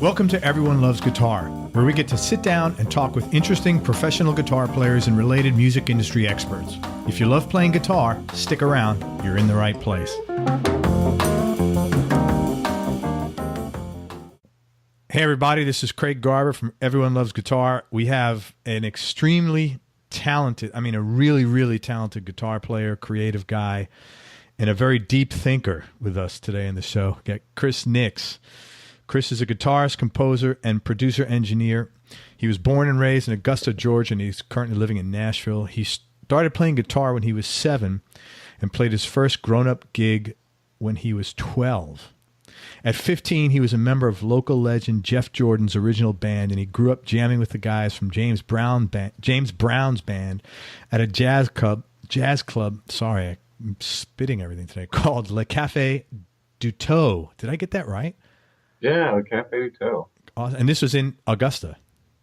Welcome to Everyone Loves Guitar, where we get to sit down and talk with interesting professional guitar players and related music industry experts. If you love playing guitar, stick around. You're in the right place. Hey everybody, this is Craig Garber from Everyone Loves Guitar. We have an extremely talented, a really, really talented guitar player, creative guy, and a very deep thinker with us today in the show. We got Chris Nix. Chris is a guitarist, composer, and producer-engineer. He was born and raised in Augusta, Georgia, and he's currently living in Nashville. He started playing guitar when he was 7 and played his first grown-up gig when he was 12. At 15, he was a member of local legend Jeff Jordan's original band, and he grew up jamming with the guys from James Brown's band at a jazz club. Sorry, I'm spitting everything today. Called Le Café du Taux. Did I get that right? Yeah, the Café du Taux. Awesome. And this was in Augusta.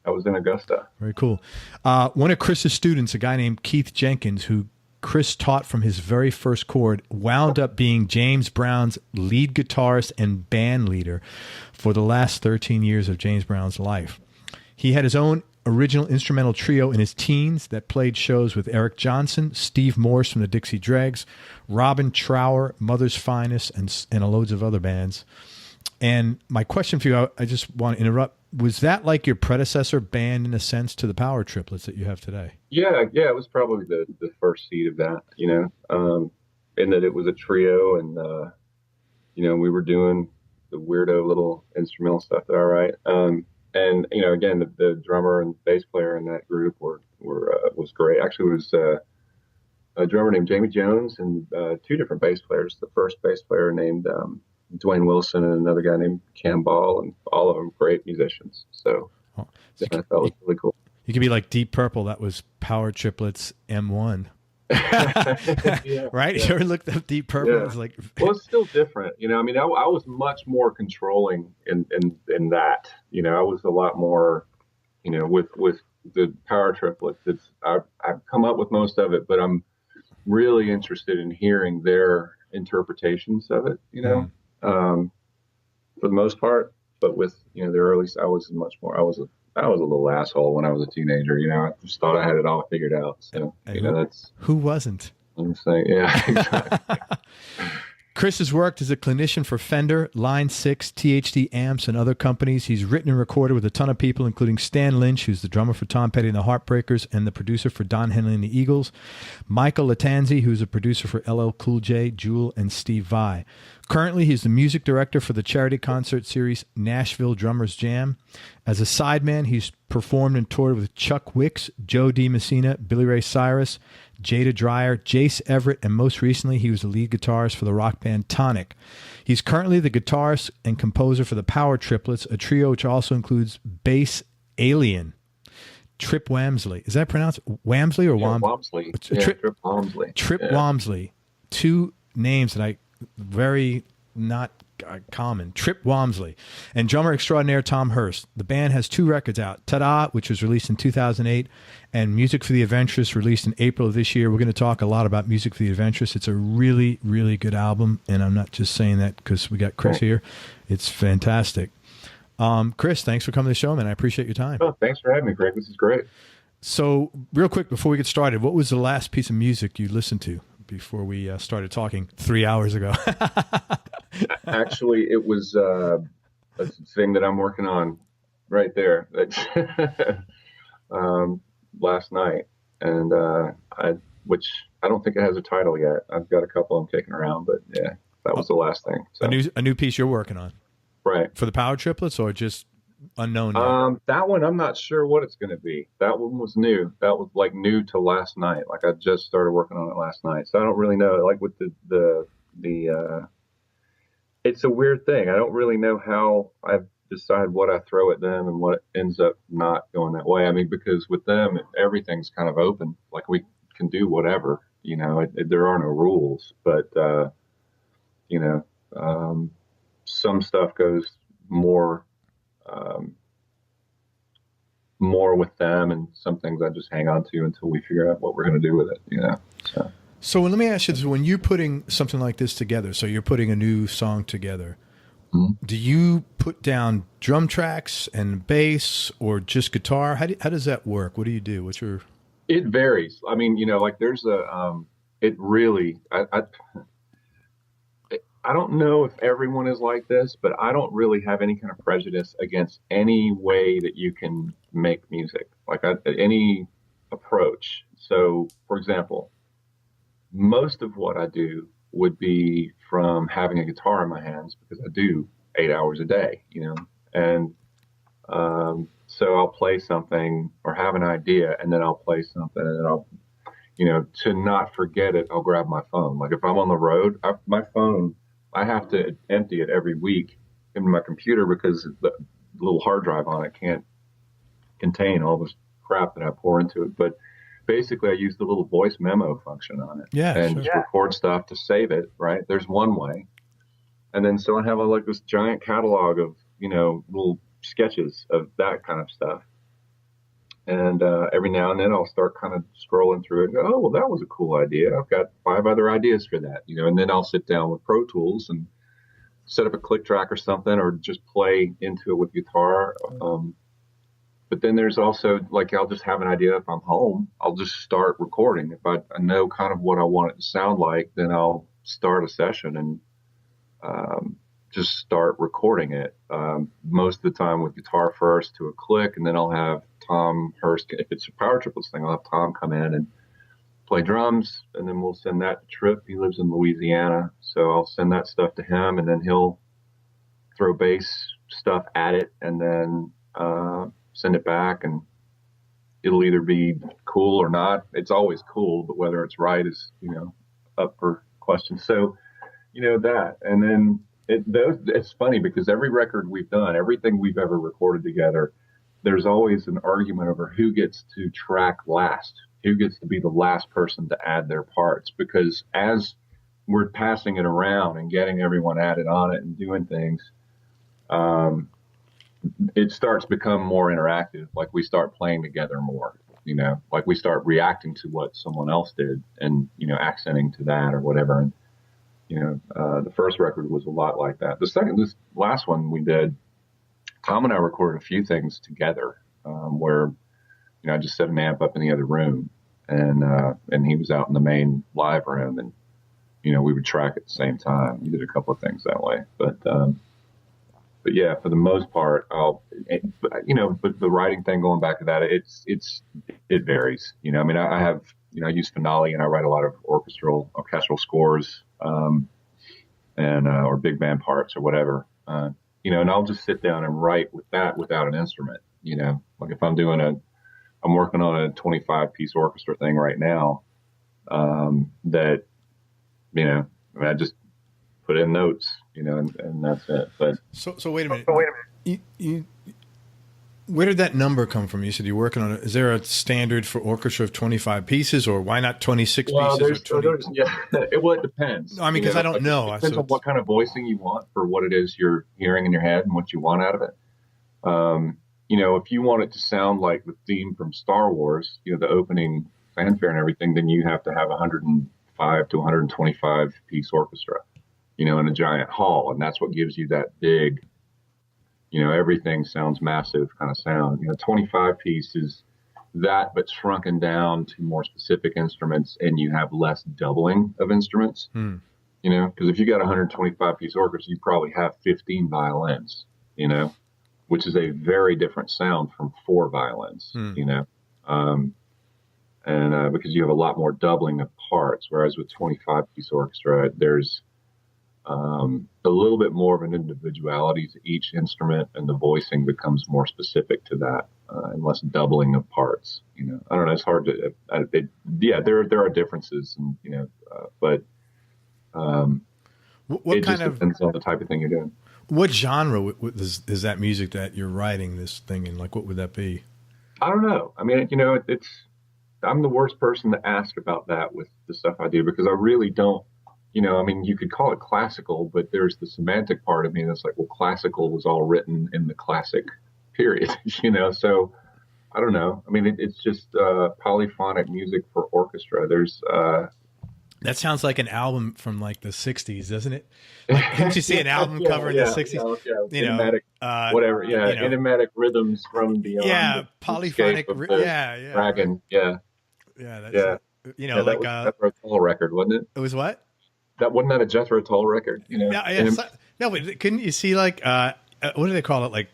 I was in Augusta. Very cool. One of Chris's students, a guy named Keith Jenkins, who Chris taught from his very first chord, wound up being James Brown's lead guitarist and band leader for the last 13 years of James Brown's life. He had his own original instrumental trio in his teens that played shows with Eric Johnson, Steve Morse from the Dixie Dregs, Robin Trower, Mother's Finest, and loads of other bands. And my question for you, I just want to interrupt, was that like your predecessor band in a sense to the Power Triplets that you have today? Yeah, it was probably the first seed of that, in that it was a trio and, we were doing the weirdo little instrumental stuff there, all right. And, again, the drummer and bass player in that group was great. Actually, it was a drummer named Jamie Jones and two different bass players. The first bass player named Dwayne Wilson and another guy named Cam Ball, and all of them great musicians. So I thought it was really cool. You could be like Deep Purple. That was Power Triplets M1. Yeah, right? Yeah. You ever looked up Deep Purple? Yeah. It's like, well, it's still different. I was much more controlling in that. I was a lot more, with the Power Triplets. I've come up with most of it, but I'm really interested in hearing their interpretations of it. For the most part, but with the early, I was a little asshole when I was a teenager. I just thought I had it all figured out. So that's who wasn't. I'm saying, yeah, exactly. Chris has worked as a clinician for Fender, Line 6, THD amps, and other companies. He's written and recorded with a ton of people, including Stan Lynch, who's the drummer for Tom Petty and the Heartbreakers and the producer for Don Henley and the Eagles, Michael Latanzi, who's a producer for LL Cool J, Jewel, and Steve Vai. Currently, he's the music director for the charity concert series Nashville Drummers Jam. As a sideman, he's performed and toured with Chuck Wicks, Joe DiMessina, Billy Ray Cyrus, Jada Dreyer, Jace Everett, and most recently, he was the lead guitarist for the rock band Tonic. He's currently the guitarist and composer for the Power Triplets, a trio which also includes bass alien Trip Wamsley. Is that pronounced Wamsley or Wamsley? Trip Wamsley. Trip Wamsley. Two names that I very not common. Trip Wamsley and drummer extraordinaire Tom Hurst. The band has 2 records out, Ta-Da, which was released in 2008, and Music for the Adventurous, released in April of this year. We're going to talk a lot about Music for the Adventurous. It's a really, really good album, and I'm not just saying that because we got Chris here. It's fantastic. Chris, thanks for coming to the show, man. I appreciate your time. Oh, thanks for having me, Greg. This is great. So, real quick, before we get started, what was the last piece of music you listened to before we started talking 3 hours ago? Actually, it was a thing that I'm working on right there last night, and which I don't think it has a title yet. I've got a couple I'm kicking around, but yeah, that was the last thing. So. A new piece you're working on, right? For the Power Triplets, or just unknown? That one I'm not sure what it's going to be. That one was new. That was like new to last night. Like I just started working on it last night, so I don't really know. Like with the it's a weird thing. I don't really know how I've decided what I throw at them and what ends up not going that way. Because with them, everything's kind of open. Like we can do whatever, there are no rules, but, some stuff goes more with them, and some things I just hang on to until we figure out what we're going to do with it, So let me ask you this. When you're putting something like this together, so you're putting a new song together, Do you put down drum tracks and bass or just guitar? How does that work? What do you do? What's your... It varies. I mean, like there's it really, I don't know if everyone is like this, but I don't really have any kind of prejudice against any way that you can make music, like any approach. So, for example, most of what I do would be from having a guitar in my hands because I do 8 hours a day, and so I'll play something or have an idea, and then I'll play something, and then I'll, to not forget it, I'll grab my phone. Like if I'm on the road, my phone, I have to empty it every week in my computer because the little hard drive on it can't contain all this crap that I pour into it. But basically, I use the little voice memo function on it, and just record stuff to save it. Right? There's one way, and then so I have like this giant catalog of little sketches of that kind of stuff. And every now and then I'll start kind of scrolling through it and go, oh, well, that was a cool idea. I've got 5 other ideas for that, and then I'll sit down with Pro Tools and set up a click track or something, or just play into it with guitar. But then there's also, like, I'll just have an idea. If I'm home, I'll just start recording. If I know kind of what I want it to sound like, then I'll start a session and just start recording it. Most of the time with guitar first to a click, and then I'll have Tom Hurst. If it's a Power Triplets thing, I'll have Tom come in and play drums, and then we'll send that to Trip. He lives in Louisiana, so I'll send that stuff to him, and then he'll throw bass stuff at it, and then send it back, and it'll either be cool or not. It's always cool, but whether it's right is, up for question. So, that, and then it's funny because every record we've done, everything we've ever recorded together, there's always an argument over who gets to track last, who gets to be the last person to add their parts, because as we're passing it around and getting everyone added on it and doing things, it starts to become more interactive. Like we start playing together more, like we start reacting to what someone else did and, accenting to that or whatever. And, the first record was a lot like that. This last one we did, Tom and I recorded a few things together, where, I just set an amp up in the other room, and he was out in the main live room, and, we would track at the same time. We did a couple of things that way, but yeah, for the most part, but the writing thing, going back to that, it varies. I have, I use Finale, and I write a lot of orchestral scores, or big band parts or whatever. And I'll just sit down and write with that without an instrument, like if I'm working on a 25-piece orchestra thing right now, that, I just put in notes, and that's it. But so wait a minute. You where did that number come from? You said you're working on it. Is there a standard for orchestra of 25 pieces, or why not 26 pieces? It depends. I mean, because I don't know. It depends on what kind of voicing you want for what it is you're hearing in your head and what you want out of it. If you want it to sound like the theme from Star Wars, the opening fanfare and everything, then you have to have 105 to 125 piece orchestra, in a giant hall. And that's what gives you that big, everything sounds massive kind of sound. 25 piece is that, but shrunken down to more specific instruments, and you have less doubling of instruments. Because if you got a 125 piece orchestra, you probably have 15 violins, which is a very different sound from 4 violins, and because you have a lot more doubling of parts, whereas with 25 piece orchestra, there's a little bit more of an individuality to each instrument, and the voicing becomes more specific to that, and less doubling of parts. I don't know. It's hard to. There are differences, and but what kind of depends on the type of thing you're doing. What genre is that music that you're writing this thing in? Like, what would that be? I don't know. I mean, I'm the worst person to ask about that with the stuff I do, because I really don't. You could call it classical, but there's the semantic part of me that's like, well, classical was all written in the classic period, so I don't know. I mean, it's just polyphonic music for orchestra. There's That sounds like an album from like the '60s, doesn't it? Like, didn't you see an album cover in the '60s? You know, enigmatic, whatever. Yeah, you know, enigmatic rhythms from beyond yeah, the polyphonic. escape of the Yeah, dragon. right. Yeah, Yeah, that's yeah, yeah. That like was a Jethro Tull record, wasn't it? it was what? That wasn't that a Jethro Tull record? No, yeah, no, but couldn't you see like what do they call it?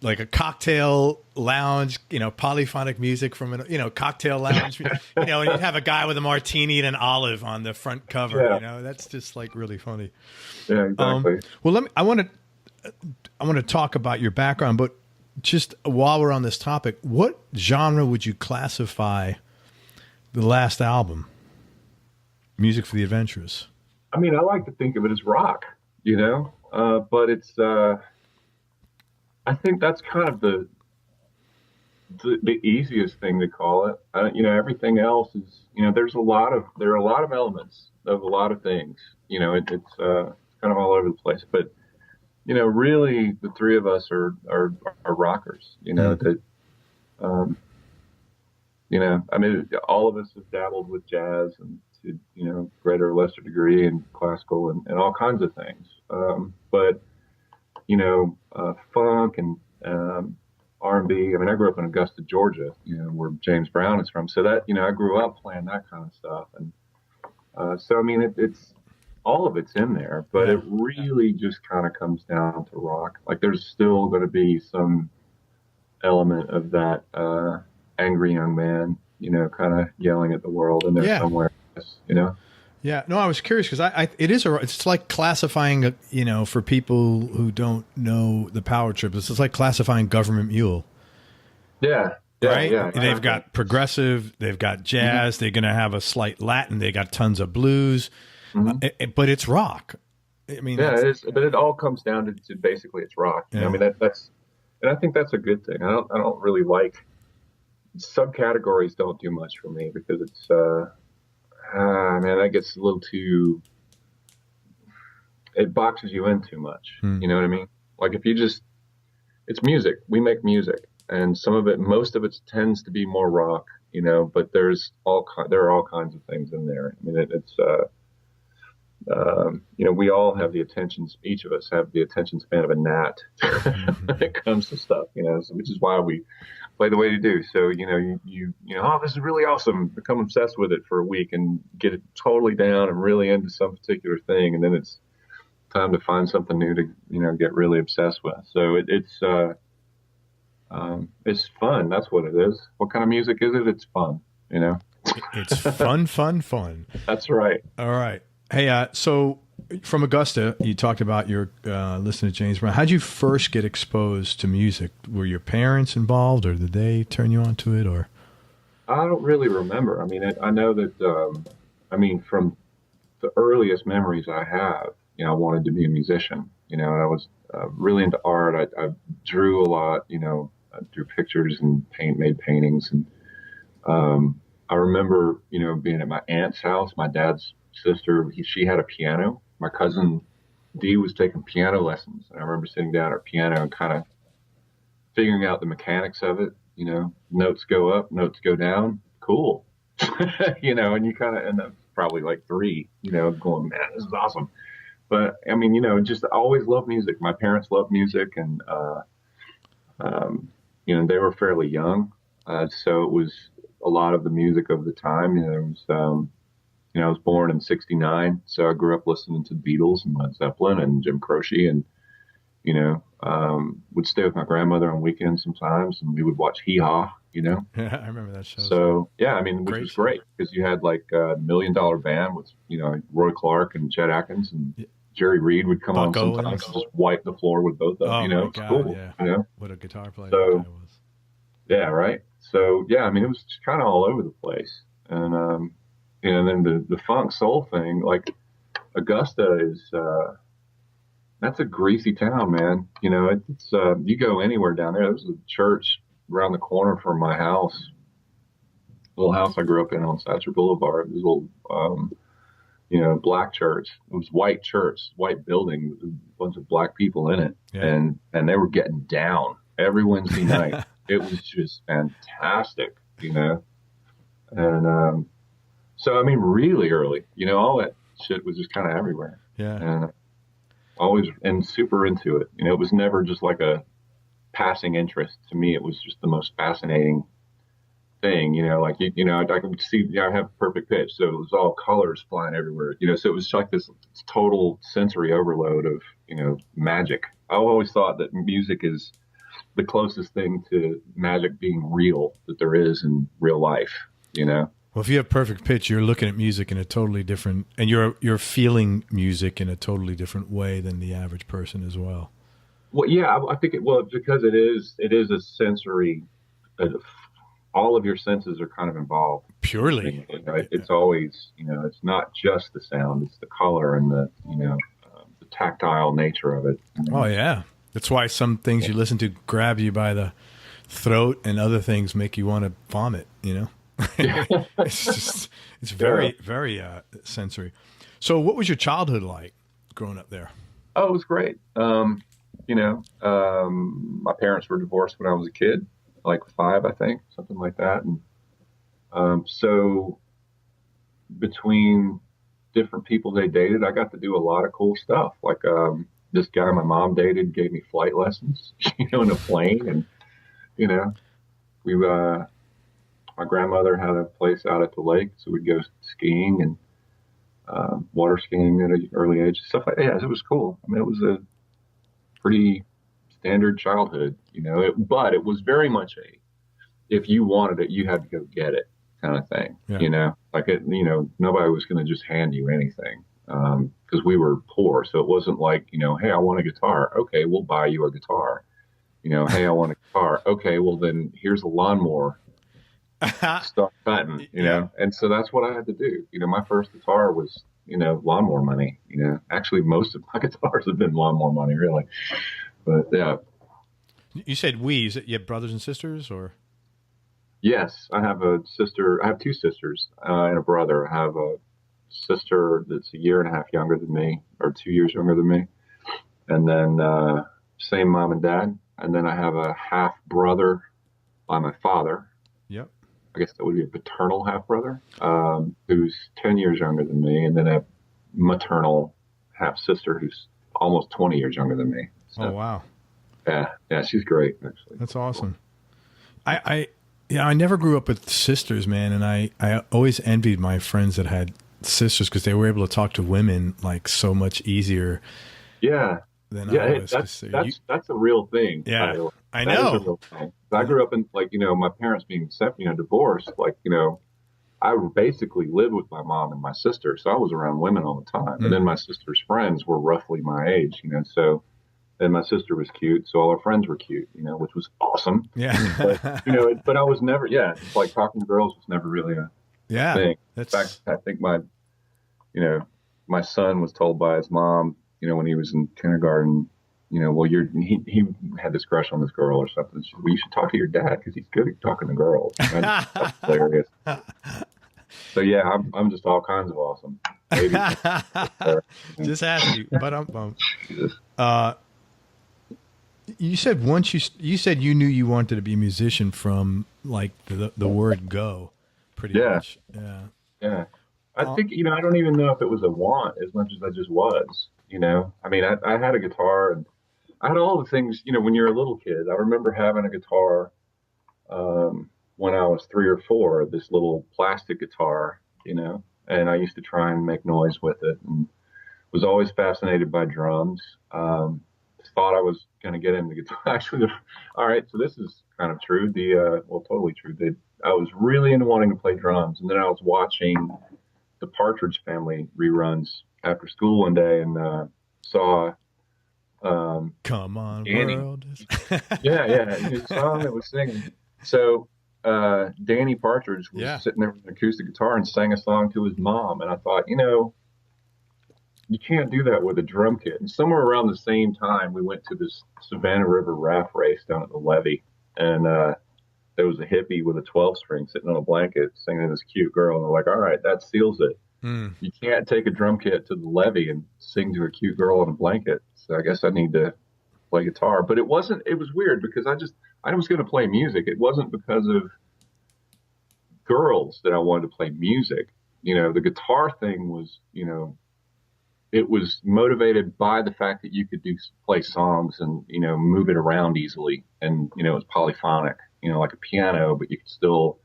Like a cocktail lounge, polyphonic music from an cocktail lounge, and you'd have a guy with a martini and an olive on the front cover. Yeah. That's just like really funny. Yeah, exactly. Well, I want to talk about your background, but just while we're on this topic, what genre would you classify the last album, Music for the Adventurous? I mean, I like to think of it as rock, but it's. I think that's kind of the easiest thing to call it. Everything else is. There are a lot of elements of a lot of things. It's kind of all over the place. But really, the three of us are rockers. That. I mean, all of us have dabbled with jazz and to greater or lesser degree, and classical and all kinds of things. But funk and R&B. I mean, I grew up in Augusta, Georgia, where James Brown is from. So that I grew up playing that kind of stuff, and so I mean, it's all of it's in there, but it really just kind of comes down to rock. Like, there's still going to be some element of that angry young man, kind of yelling at the world in there somewhere. Yeah, no, I was curious because it's like classifying, for people who don't know the Power Triplets, it's like classifying Government Mule. Yeah. Right? Yeah. They've got progressive, they've got jazz, they're going to have a slight Latin, they got tons of blues, but it's rock. I mean, it is, but it all comes down to basically it's rock. Yeah. I mean, that's, and I think that's a good thing. I don't really like subcategories. Don't do much for me because it's, man, that gets a little too, it boxes you in too much. You know what I mean? Like, if you just, it's music. We make music, and most of it tends to be more rock, but there are all kinds of things in there. I mean, it's, we all have each of us have the attention span of a gnat when it comes to stuff, so, which is why we play the way we do. So, oh, this is really awesome. Become obsessed with it for a week and get it totally down and really into some particular thing. And then it's time to find something new to, get really obsessed with. So it's fun. That's what it is. What kind of music is it? It's fun, It's fun. That's right. All right. Hey, so from Augusta, you talked about your listening to James Brown. How'd you first get exposed to music? Were your parents involved, or did they turn you on to it? Or I don't really remember. I mean, I know that. From the earliest memories I have, I wanted to be a musician. And I was really into art. I drew a lot. I drew pictures and made paintings. And I remember, being at my aunt's house. My dad's sister, she had a piano. My cousin Dee was taking piano lessons, and I remember sitting down at her piano and kind of figuring out the mechanics of it. Notes go up, notes go down. Cool. And you kind of end up probably like 3, going, man, this is awesome. But I mean, just always loved music. My parents loved music, and they were fairly young, so it was a lot of the music of the time. It was. I was born in '69, so I grew up listening to the Beatles and Led Zeppelin and Jim Croce, and would stay with my grandmother on weekends sometimes, and we would watch Hee Haw. Yeah, I remember that show. So yeah, I mean, which was great because you had like a $1 Million Band with Roy Clark and Chet Atkins, and Jerry Reed would come on sometimes and just wipe the floor with both of them. Oh, it's cool. Yeah. What a guitar player so, that guy was. Yeah, right. So yeah, I mean, it was just kind of all over the place, and and then the funk soul thing, like Augusta is, that's a greasy town, man. It's you go anywhere down there. There's a church around the corner from my house, little house I grew up in on Satcher Boulevard. It was a little, black church. It was white church, white building with a bunch of black people in it, and they were getting down every Wednesday night. It was just fantastic, and. So, I mean, really early, all that shit was just kind of everywhere. Yeah. And always and super into it. It was never just like a passing interest. To me, it was just the most fascinating thing, like, I could see, I have perfect pitch. So it was all colors flying everywhere, so it was like this total sensory overload of, magic. I always thought that music is the closest thing to magic being real that there is in real life. Well, if you have perfect pitch, you're looking at music in a totally different, and you're feeling music in a totally different way than the average person as well. Well, yeah, I think because it is a sensory, all of your senses are kind of involved. Purely. It's always, it's not just the sound, it's the color and the tactile nature of it. Oh yeah. That's why some things you listen to grab you by the throat and other things make you want to vomit, It's very, very sensory. So what was your childhood like growing up there? Oh, it was great. My parents were divorced when I was a kid, like 5, I think, something like that. And so between different people they dated, I got to do a lot of cool stuff. Like this guy my mom dated gave me flight lessons, in a plane. And, we my grandmother had a place out at the lake, so we'd go skiing and water skiing at an early age, stuff like that. Yeah, it was cool. I mean, it was a pretty standard childhood, but it was very much if you wanted it, you had to go get it kind of thing, like nobody was going to just hand you anything. Because we were poor. So it wasn't like, hey, I want a guitar. Okay, we'll buy you a guitar. Hey, I want a guitar. Okay, well then here's a lawnmower. Start cutting, And so that's what I had to do. My first guitar was, lawnmower money. Actually most of my guitars have been lawnmower money, really. But yeah. You said we. Is it you have brothers and sisters or? Yes, I have a sister. I have 2 sisters and a brother. I have a sister that's a year and a half younger than me, or 2 years younger than me. And then same mom and dad. And then I have a half brother by my father. Yep. I guess that would be a paternal half brother, who's 10 years younger than me. And then a maternal half sister who's almost 20 years younger than me. So, oh, wow. Yeah, she's great, actually. That's awesome. I never grew up with sisters, man. And I always envied my friends that had sisters because they were able to talk to women like so much easier. Yeah. Than I was. That's a real thing. Yeah. I know. That is a real thing. I grew up in my parents being divorced, I basically lived with my mom and my sister. So I was around women all the time. Mm-hmm. And then my sister's friends were roughly my age, so then my sister was cute. So all her friends were cute, which was awesome. Yeah. But, but I was never, it's like talking to girls was never really a thing. In fact, I think my son was told by his mom, when he was in kindergarten, well, he had this crush on this girl or something. She said, well, you should talk to your dad because he's good at talking to girls. That's hilarious. So yeah, I'm just all kinds of awesome. Just ask you, but you said you said you knew you wanted to be a musician from like the word go, pretty much. Yeah. I think I don't even know if it was a want as much as I just was. I mean, I had a guitar and I had all the things. When you're a little kid, I remember having a guitar when I was 3 or 4. This little plastic guitar, and I used to try and make noise with it, and was always fascinated by drums. Thought I was going to get into guitar. Actually, all right, so this is kind of true. Totally true. I was really into wanting to play drums, and then I was watching the Partridge Family reruns after school one day, and saw Come On Danny. World. yeah, his song that was singing. So Danny Partridge was sitting there with an acoustic guitar and sang a song to his mom, and I thought, you can't do that with a drum kit. And somewhere around the same time, we went to this Savannah River raft race down at the levee, and there was a hippie with a 12-string sitting on a blanket singing to this cute girl, and they're like, all right, that seals it. You can't take a drum kit to the levee and sing to a cute girl on a blanket. So I guess I need to play guitar. But it was weird because I was going to play music. It wasn't because of girls that I wanted to play music. the guitar thing was, it was motivated by the fact that you could play songs and, move it around easily. And, it was polyphonic, like a piano, but you could still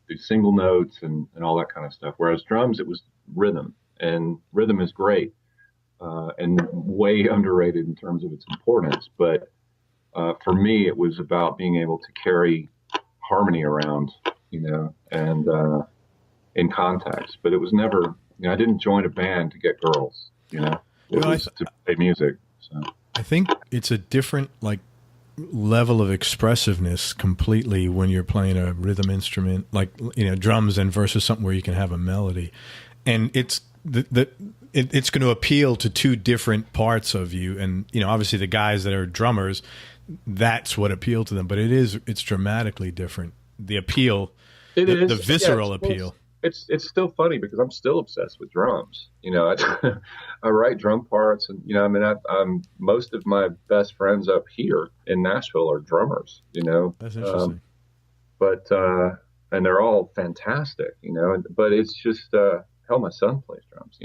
do single notes and all that kind of stuff. Whereas drums, it was rhythm, and rhythm is great, and way underrated in terms of its importance. But for me, it was about being able to carry harmony around, and in context. But it was never, I didn't join a band to get girls, it was to play music. So I think it's a different level of expressiveness completely when you're playing a rhythm instrument, like drums, and versus something where you can have a melody, and it's it's going to appeal to two different parts of you. And obviously the guys that are drummers, that's what appealed to them, but it's dramatically different. The appeal, the visceral appeal. It's still funny because I'm still obsessed with drums. I write drum parts, and I'm most of my best friends up here in Nashville are drummers. That's interesting. And they're all fantastic. But it's just hell, my son plays drums.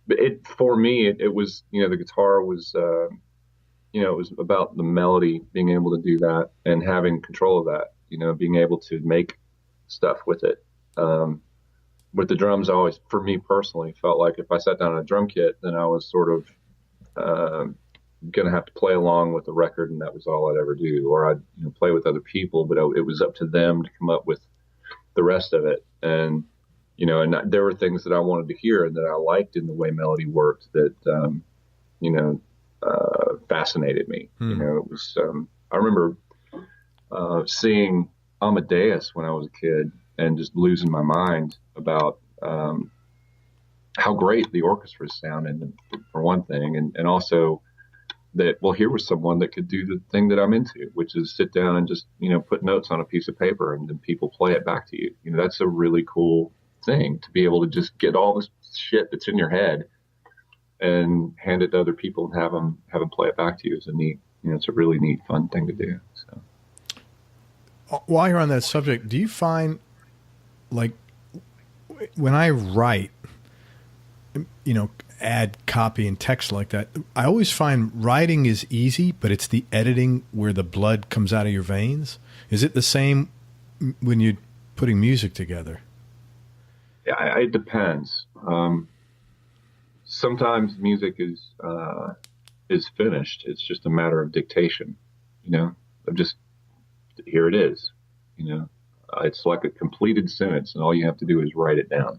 But for me it was the guitar was it was about the melody, being able to do that and having control of that. Being able to make stuff with it. With the drums, I always, for me personally, felt like if I sat down on a drum kit, then I was sort of going to have to play along with the record, and that was all I'd ever do. Or I'd play with other people, but it was up to them to come up with the rest of it. And there were things that I wanted to hear and that I liked in the way melody worked that fascinated me. It was. I remember seeing Amadeus when I was a kid, and just losing my mind about how great the orchestra sounded, for one thing, and also that, well, here was someone that could do the thing that I'm into, which is sit down and just put notes on a piece of paper and then people play it back to you. That's a really cool thing, to be able to just get all this shit that's in your head and hand it to other people and have them play it back to you. Is a neat, it's a really neat, fun thing to do. So, while you're on that subject, do you find, like, when I write, add copy and text like that, I always find writing is easy, but it's the editing where the blood comes out of your veins. Is it the same when you're putting music together? Yeah, it depends. Sometimes music is finished. It's just a matter of dictation, of just, here it is, it's like a completed sentence, and all you have to do is write it down,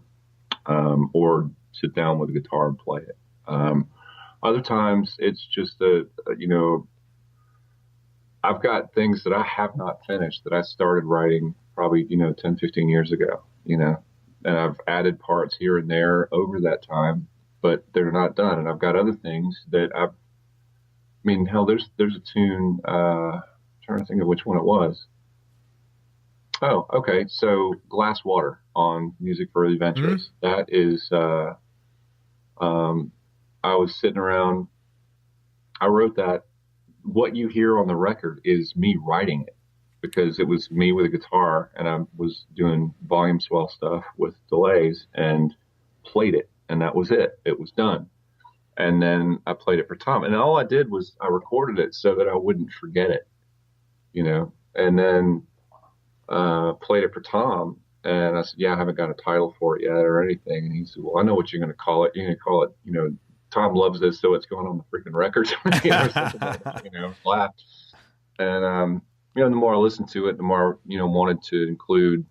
or sit down with a guitar and play it. Other times it's just I've got things that I have not finished that I started writing probably, 10, 15 years ago, and I've added parts here and there over that time, but they're not done. And I've got other things that hell, there's a tune, I'm trying to think of which one it was. Oh, okay. So Glass Water on Music for the Adventurous. Mm-hmm. That is, I was sitting around, I wrote that. What you hear on the record is me writing it, because it was me with a guitar, and I was doing volume swell stuff with delays and played it. And that was it. It was done. And then I played it for Tom. And all I did was I recorded it so that I wouldn't forget it, and then played it for Tom, and I said, yeah, I haven't got a title for it yet or anything. And he said, well, I know what you're going to call it. You're going to call it, Tom loves this, so it's going on the freaking record. Or something like that, laughed. And, the more I listened to it, the more, wanted to include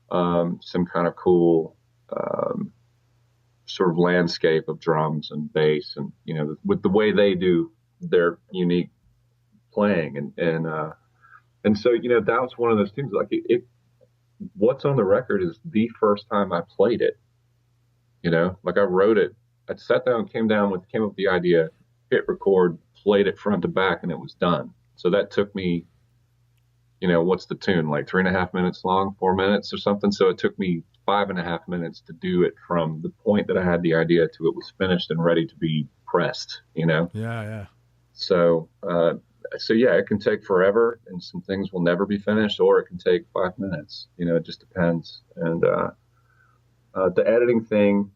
some kind of cool sort of landscape of drums and bass, and, with the way they do their unique playing. And so, that was one of those things, like what's on the record is the first time I played it, like I wrote it, I sat down, came up with the idea, hit record, played it front to back, and it was done. So that took me, what's the tune, like 3.5 minutes long, 4 minutes or something. So it took me 5.5 minutes to do it from the point that I had the idea to it was finished and ready to be pressed, Yeah. So, yeah, it can take forever, and some things will never be finished, or it can take 5 minutes. It just depends. And The editing thing,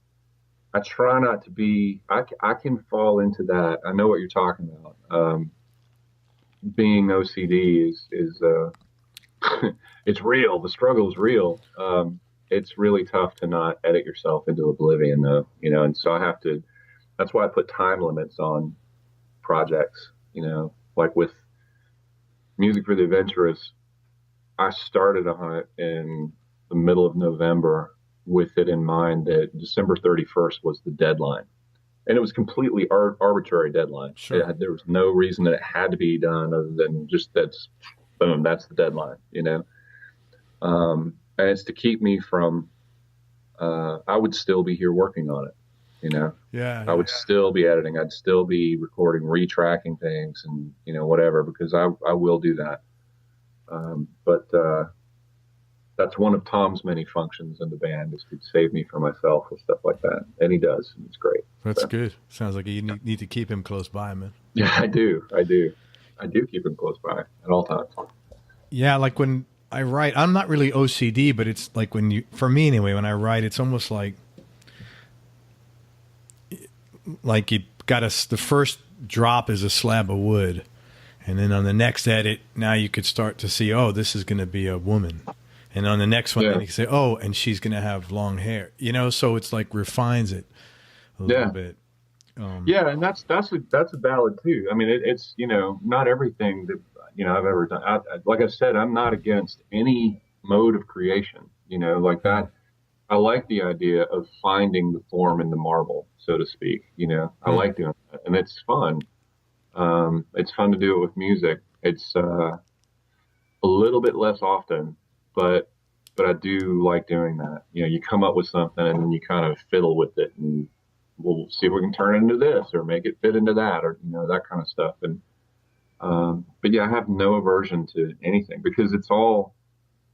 I try not to be. I can fall into that. I know what you're talking about. Being OCD is it's real. The struggle is real. It's really tough to not edit yourself into oblivion, though. And so I have to. That's why I put time limits on projects. Like with Music for the Adventurous, I started on it in the middle of November with it in mind that December 31st was the deadline. And it was completely arbitrary deadline. Sure. There was no reason that it had to be done other than just boom, that's the deadline, And it's to keep me from, I would still be here working on it, Yeah. I would still be editing. I'd still be recording, retracking things and, whatever, because I will do that. But that's one of Tom's many functions in the band, is to save me from myself with stuff like that. And he does, and it's great. That's good. Sounds like you need to keep him close by, man. Yeah, I do keep him close by at all times. Yeah, like when I write, I'm not really OCD, but it's like for me anyway, when I write, it's almost like you got the first drop is a slab of wood. And then on the next edit, now you could start to see, oh, this is going to be a woman. And on the next one, then you can say, oh, and she's going to have long hair. So it's like refines it a little bit. Yeah, and that's a valid too. I mean, it's not everything that I've ever done. Like I said, I'm not against any mode of creation. Like that. I like the idea of finding the form in the marble, so to speak. I like doing that, and it's fun. It's fun to do it with music. It's a little bit less often, but I do like doing that. You come up with something and then you kind of fiddle with it, and we'll see if we can turn it into this or make it fit into that, or that kind of stuff. And but yeah, I have no aversion to anything, because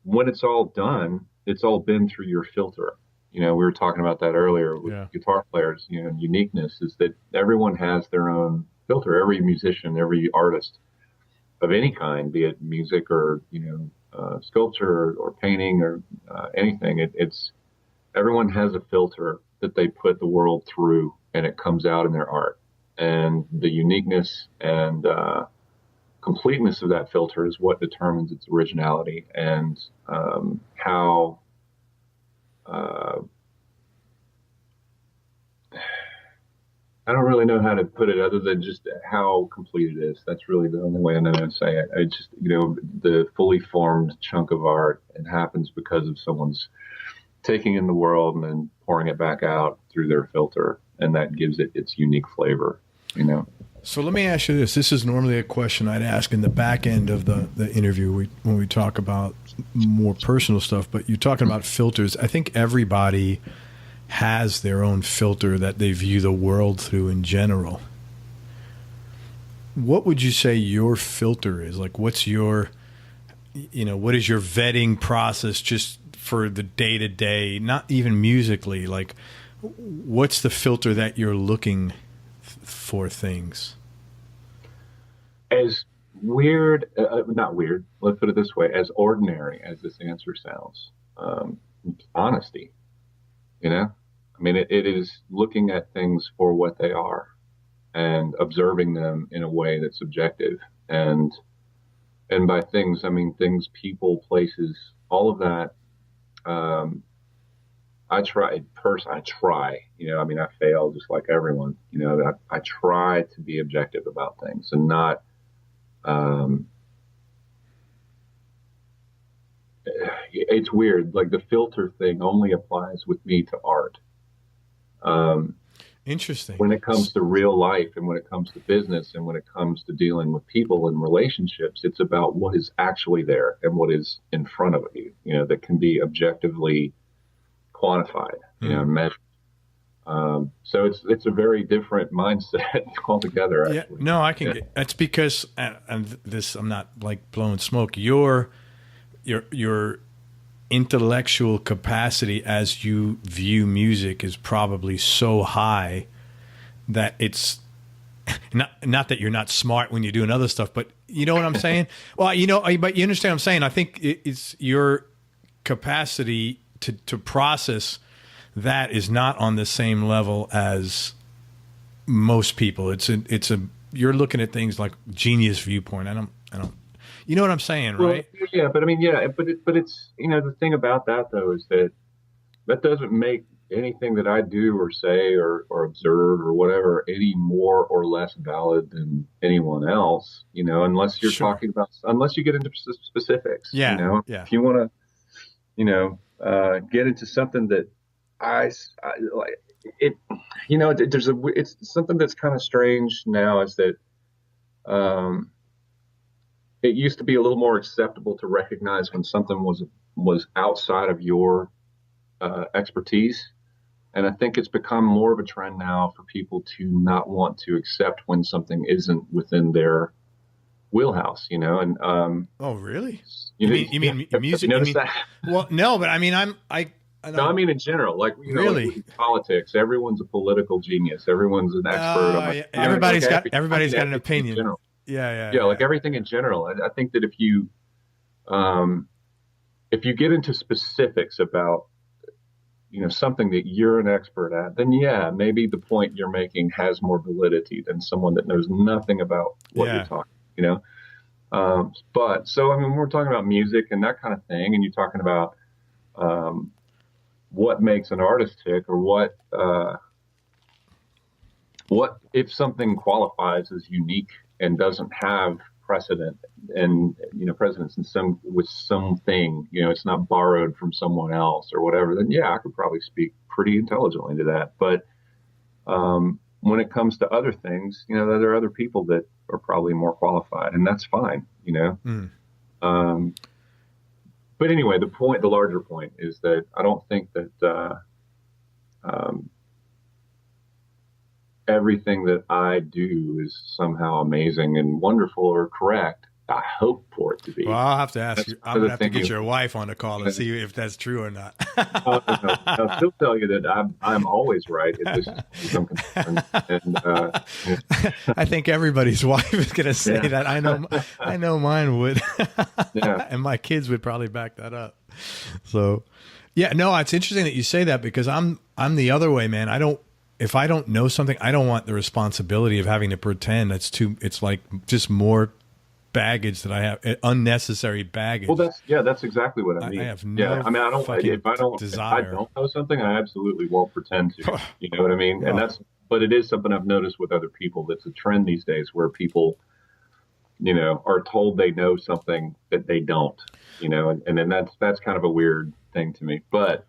when it's all done, it's all been through your filter. We were talking about that earlier with guitar players. Uniqueness is that everyone has their own filter. Every musician, every artist of any kind, be it music or sculpture or painting or anything, it's everyone has a filter that they put the world through, and it comes out in their art. And the uniqueness and completeness of that filter is what determines its originality, and how I don't really know how to put it other than just how complete it is. That's really the only way I know how to say it. I just, the fully formed chunk of art, it happens because of someone's taking in the world and then pouring it back out through their filter, and that gives it its unique flavor, So let me ask you this. This is normally a question I'd ask in the back end of the interview when we talk about more personal stuff, but you're talking about filters. I think everybody has their own filter that they view the world through in general. What would you say your filter is? Like, what's your, what is your vetting process just for the day to day, not even musically? Like, what's the filter that you're looking for things? As weird, not weird, let's put it this way, as ordinary as this answer sounds, honesty, I mean, it is looking at things for what they are and observing them in a way that's objective. And by things, I mean things, people, places, all of that. I try, I mean, I fail just like everyone, I try to be objective about things and not, it's weird. Like the filter thing only applies with me to art. Interesting. When it comes to real life and when it comes to business and when it comes to dealing with people and relationships, it's about what is actually there and what is in front of you, that can be objectively quantified, measured. So it's a very different mindset altogether. Actually. Yeah, no, I can get, that's because, and this, I'm not like blowing smoke. Your intellectual capacity as you view music is probably so high that it's not that you're not smart when you're doing other stuff, but you know what I'm saying? Well, but you understand what I'm saying. I think it's your capacity to process that is not on the same level as most people. You're looking at things like genius viewpoint. I don't, you know what I'm saying, right? Well, yeah, but I mean, yeah, but it's, the thing about that though is that doesn't make anything that I do or say or observe or whatever any more or less valid than anyone else, unless you're Sure. talking about, unless you get into specifics, Yeah. if you want to, get into something that I like it, it's something that's kind of strange now is that, it used to be a little more acceptable to recognize when something was outside of your expertise. And I think it's become more of a trend now for people to not want to accept when something isn't within their wheelhouse, and Oh, really? you mean music? You notice that? Well, no, but I mean, No, I mean in general, like really like politics. Everyone's a political genius. Everyone's an expert. Yeah. Everybody's got an opinion. Yeah, like everything in general. I think that if you get into specifics about something that you're an expert at, then yeah, maybe the point you're making has more validity than someone that knows nothing about what you're talking. But so I mean, when we're talking about music and that kind of thing, and you're talking about what makes an artist tick, or what if something qualifies as unique and doesn't have precedent and precedence in something, it's not borrowed from someone else or whatever, then yeah, I could probably speak pretty intelligently to that. But when it comes to other things, there are other people that are probably more qualified, and that's fine, But anyway, the larger point is that I don't think that everything that I do is somehow amazing and wonderful or correct. I hope for it to be. Well, I'll have to ask you. I'm going to have to get your wife on the call and see if that's true or not. I'll still tell you that I'm always right. It's just I'm concerned. And, I think everybody's wife is going to say that. I know mine would. Yeah. And my kids would probably back that up. So, yeah, no, it's interesting that you say that, because I'm the other way, man. If I don't know something, I don't want the responsibility of having to pretend. It's like just more baggage that I have, unnecessary baggage. Well, that's exactly what I mean. I have no I mean, if I don't know something, I absolutely won't pretend to. You know what I mean? And but it is something I've noticed with other people. That's a trend these days where people, are told they know something that they don't, and then that's kind of a weird thing to me. But,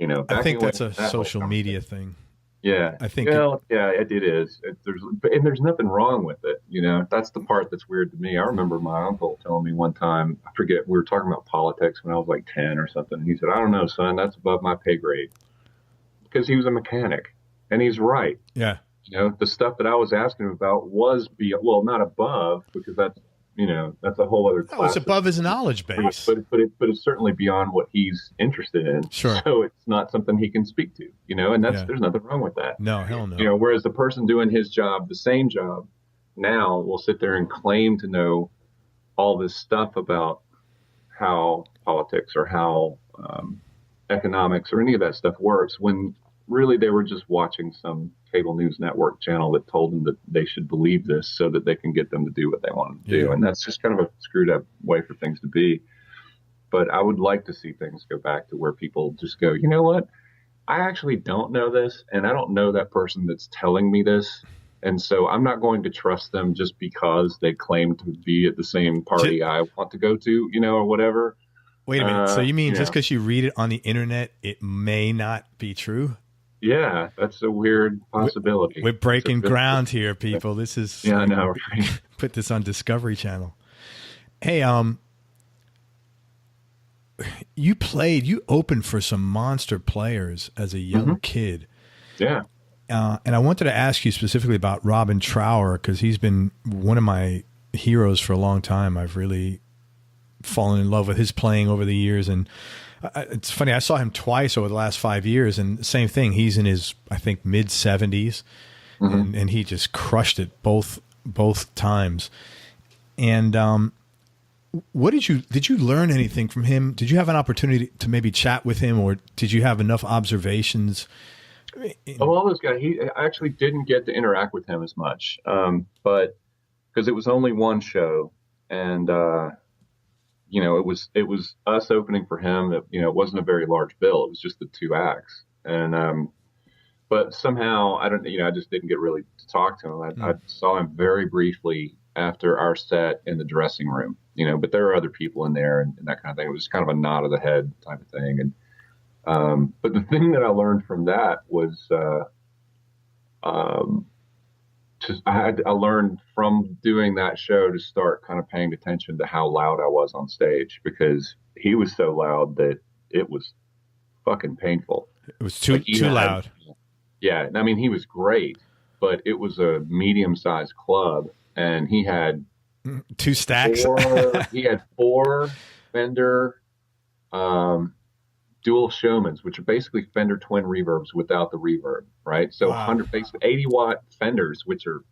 I think that's a social media thing. Yeah, I think. It is. There's nothing wrong with it. That's the part that's weird to me. I remember my uncle telling me one time, I forget, we were talking about politics when I was like 10 or something. He said, "I don't know, son, that's above my pay grade," because he was a mechanic, and he's right. Yeah. The stuff that I was asking him about was not above, because that's a whole other class. Oh, it's above his knowledge base. But it's certainly beyond what he's interested in. Sure. So it's not something he can speak to, and there's nothing wrong with that. No, hell no. Whereas the person doing his job, the same job, now will sit there and claim to know all this stuff about how politics or how economics or any of that stuff works, when really they were just watching some cable news network channel that told them that they should believe this so that they can get them to do what they want them to do. And that's just kind of a screwed up way for things to be. But I would like to see things go back to where people just go, you know what? I actually don't know this, and I don't know that person that's telling me this. And so I'm not going to trust them just because they claim to be at the same party I want to go to, or whatever. Wait a minute. So you mean just because you read it on the internet, it may not be true? Yeah, that's a weird possibility. We're breaking ground here, people. This is I know. Right? Put this on Discovery Channel. Hey, you opened for some monster players as a young kid. Yeah. And I wanted to ask you specifically about Robin Trower, because he's been one of my heroes for a long time. I've really fallen in love with his playing over the years, and it's funny, I saw him twice over the last 5 years, and same thing. He's in his, I think, mid 70s, and he just crushed it both times. And What did you learn anything from him? Did you have an opportunity to maybe chat with him, or did you have enough observations? All those guys, I actually didn't get to interact with him as much, but because it was only one show, and it was us opening for him. That it wasn't a very large bill. It was just the two acts, and but somehow I just didn't get really to talk to him. I saw him very briefly after our set in the dressing room, but there were other people in there and that kind of thing. It was kind of a nod of the head type of thing. And, but the thing that I learned from that was, I learned from doing that show to start kind of paying attention to how loud I was on stage, because he was so loud that it was fucking painful. It was too loud. Yeah. I mean, he was great, but it was a medium-sized club, and he had two stacks. He had four Fender dual Showmans, which are basically Fender twin reverbs without the reverb, right? So 80 watt Fenders, which are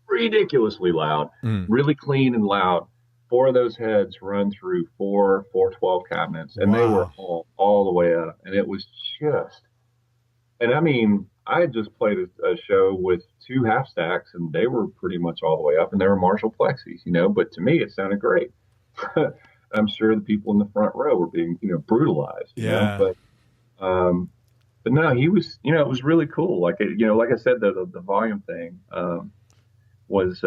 ridiculously loud, really clean and loud. Four of those heads run through four 412 cabinets, and they were all the way up, and it was just. And I mean, I had just played a show with two half stacks, and they were pretty much all the way up, and they were Marshall Plexis, but to me, it sounded great. I'm sure the people in the front row were being, brutalized. But no, he was, it was really cool. Like, like I said, the volume thing was,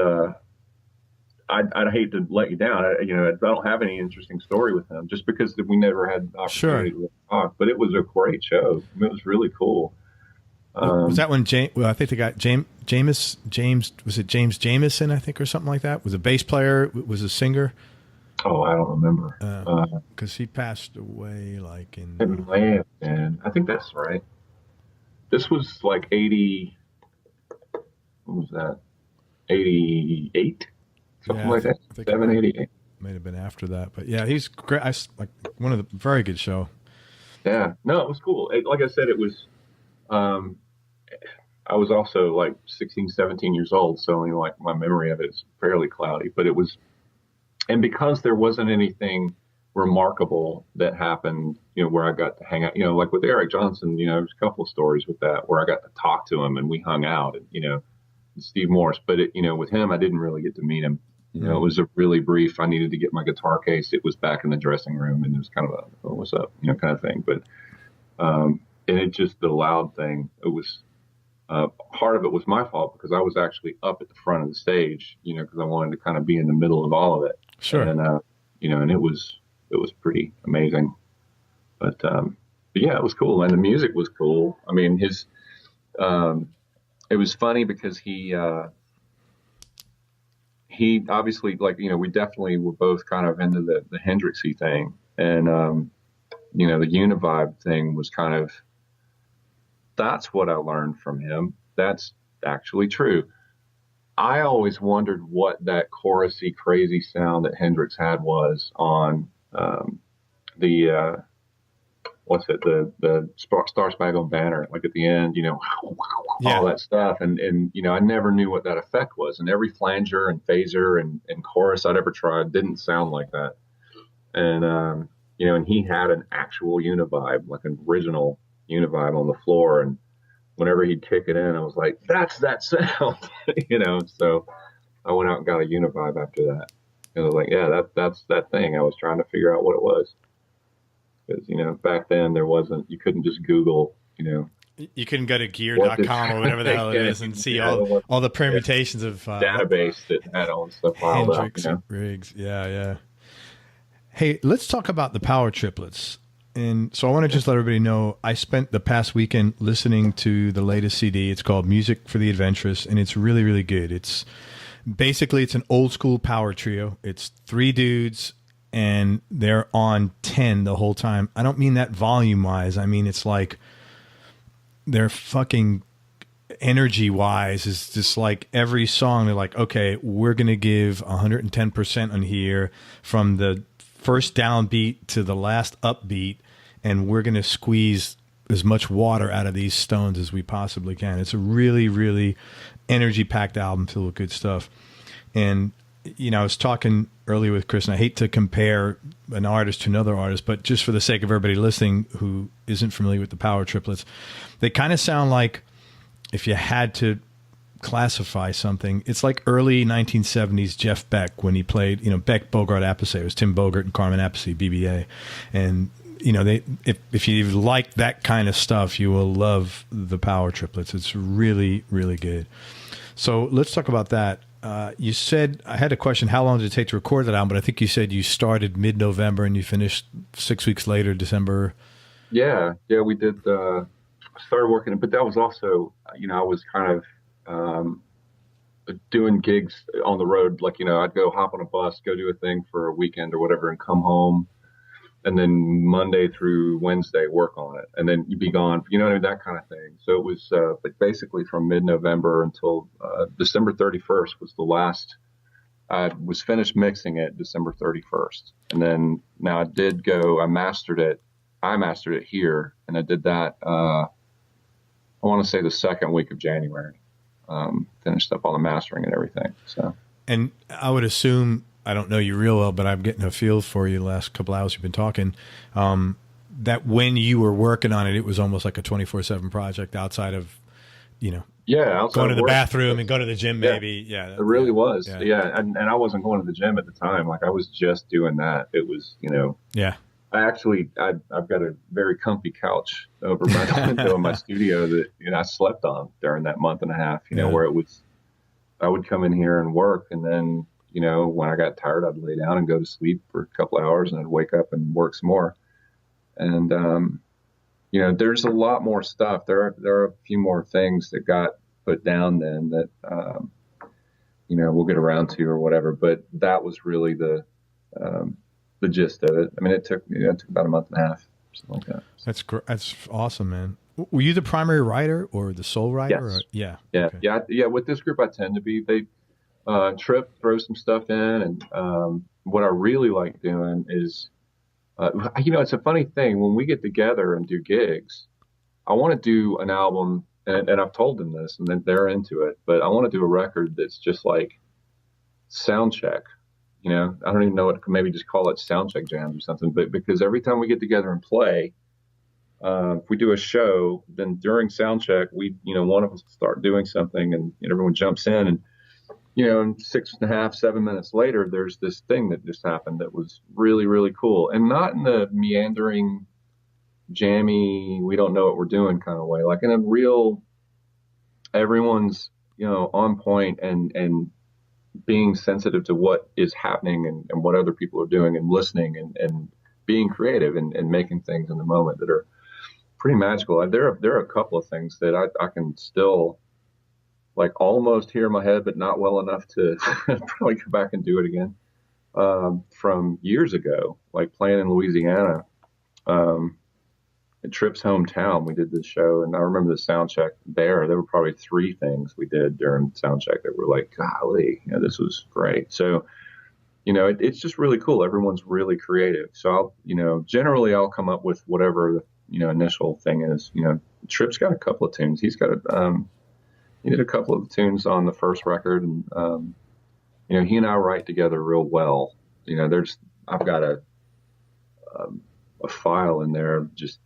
I'd hate to let you down. I don't have any interesting story with him just because we never had the opportunity to talk, but it was a great show. I mean, it was really cool. Was that when I think they got James, was it James Jameson, I think, or something like that? Was a bass player, was a singer? Oh, I don't remember. Because he passed away like in... It may have been. I think that's right. This was like 80... What was that? 88? Something like that? 788. Might have been after that. But yeah, he's great. Like one of the... Very good show. Yeah. No, it was cool. Like I said, it was... I was also like 16, 17 years old, so like my memory of it is fairly cloudy. But it was... And because there wasn't anything remarkable that happened, where I got to hang out, like with Eric Johnson, there's a couple of stories with that where I got to talk to him and we hung out, and, Steve Morse. But, with him, I didn't really get to meet him. It was a really brief, I needed to get my guitar case. It was back in the dressing room, and it was kind of a, oh, what's up, kind of thing. But, and it just, the loud thing, it was, part of it was my fault because I was actually up at the front of the stage, because I wanted to kind of be in the middle of all of it. Sure. And, and it was pretty amazing, but yeah, it was cool. And the music was cool. I mean, it was funny because he obviously, like, we definitely were both kind of into the Hendrixy thing. And, the Univibe thing was kind of, that's what I learned from him. That's actually true. I always wondered what that chorusy, crazy sound that Hendrix had was on the Star Spangled Banner, like at the end, all that stuff. And I never knew what that effect was. And every flanger and phaser and chorus I'd ever tried didn't sound like that. And, and he had an actual Univibe, like an original Univibe on the floor. And whenever he'd kick it in, I was like, that's that sound, so I went out and got a Univibe after that. And I was like, yeah, that's that thing. I was trying to figure out what it was. Because, back then you couldn't just Google, You couldn't go to gear.com or whatever the hell it is and see all the permutations of database that had all the stuff filed Hendrix rigs. Yeah. Hey, let's talk about the Power Triplets. And so I want to just let everybody know, I spent the past weekend listening to the latest CD. It's called Music for the Adventurous, and it's really, really good. It's an old school power trio. It's three dudes, and they're on 10 the whole time. I don't mean that volume-wise. I mean, it's like they're fucking energy-wise is just like every song, they're like, okay, we're going to give 110% on here from the first downbeat to the last upbeat, and we're going to squeeze as much water out of these stones as we possibly can. It's a really, really energy-packed album filled with good stuff. And I was talking earlier with Chris, and I hate to compare an artist to another artist, but just for the sake of everybody listening who isn't familiar with the Power Triplets, they kind of sound like, if you had to classify something, it's like early 1970s Jeff Beck when he played, Beck, Bogart, Appice. It was Tim Bogart and Carmen Appice, BBA. And, if you like that kind of stuff, you will love the Power Triplets. It's really, really good. So let's talk about that. You said, I had a question, how long did it take to record that album? But I think you said you started mid-November and you finished 6 weeks later, December. Yeah, we did. Started working, but that was also, I was kind of doing gigs on the road. Like, I'd go hop on a bus, go do a thing for a weekend or whatever, and come home. And then Monday through Wednesday, work on it. And then you'd be gone, that kind of thing. So it was basically from mid-November until December 31st was the last. I was finished mixing it December 31st. And then now I mastered it here. And I did that, I want to say the second week of January. Finished up all the mastering and everything. So. And I would assume, I don't know you real well, but I'm getting a feel for you the last couple hours you've been talking, that when you were working on it, it was almost like a 24/7 project outside of, going to the bathroom and go to the gym, maybe. Yeah. It really was. Yeah. And I wasn't going to the gym at the time. Like, I was just doing that. It was, Yeah. I've got a very comfy couch over my window in my studio that, I slept on during that month and a half, where it was, I would come in here and work, and then, when I got tired, I'd lay down and go to sleep for a couple of hours, and I'd wake up and work some more. And, there's a lot more stuff. There are a few more things that got put down then that, we'll get around to or whatever. But that was really the gist of it. I mean, it took about a month and a half, something like that. That's awesome, man. Were you the primary writer or the sole writer? Yes. Or? Yeah. Yeah. Yeah. With this group, I tend to be. Trip throws some stuff in, and what I really like doing is, it's a funny thing when we get together and do gigs. I want to do an album, and I've told them this, and then they're into it. But I want to do a record that's just like sound check. I don't even know what, maybe just call it sound check jams or something. But because every time we get together and play, if we do a show, then during sound check, one of us will start doing something, and everyone jumps in, and and 6.5, 7 minutes later, there's this thing that just happened that was really, really cool, and not in the meandering, jammy, we don't know what we're doing kind of way, like in a real, everyone's on point and being sensitive to what is happening and what other people are doing, and listening and being creative and making things in the moment that are pretty magical. There are a couple of things that I can still like almost hear in my head, but not well enough to probably go back and do it again. From years ago, like playing in Louisiana, at Tripp's hometown, we did this show, and I remember the sound check there. There were probably 3 things we did during sound check that were like, golly, this was great. So, it's just really cool. Everyone's really creative. So generally I'll come up with whatever the, initial thing is. Tripp's got a couple of tunes. He did a couple of tunes on the first record, and he and I write together real well. I've got a file in there of just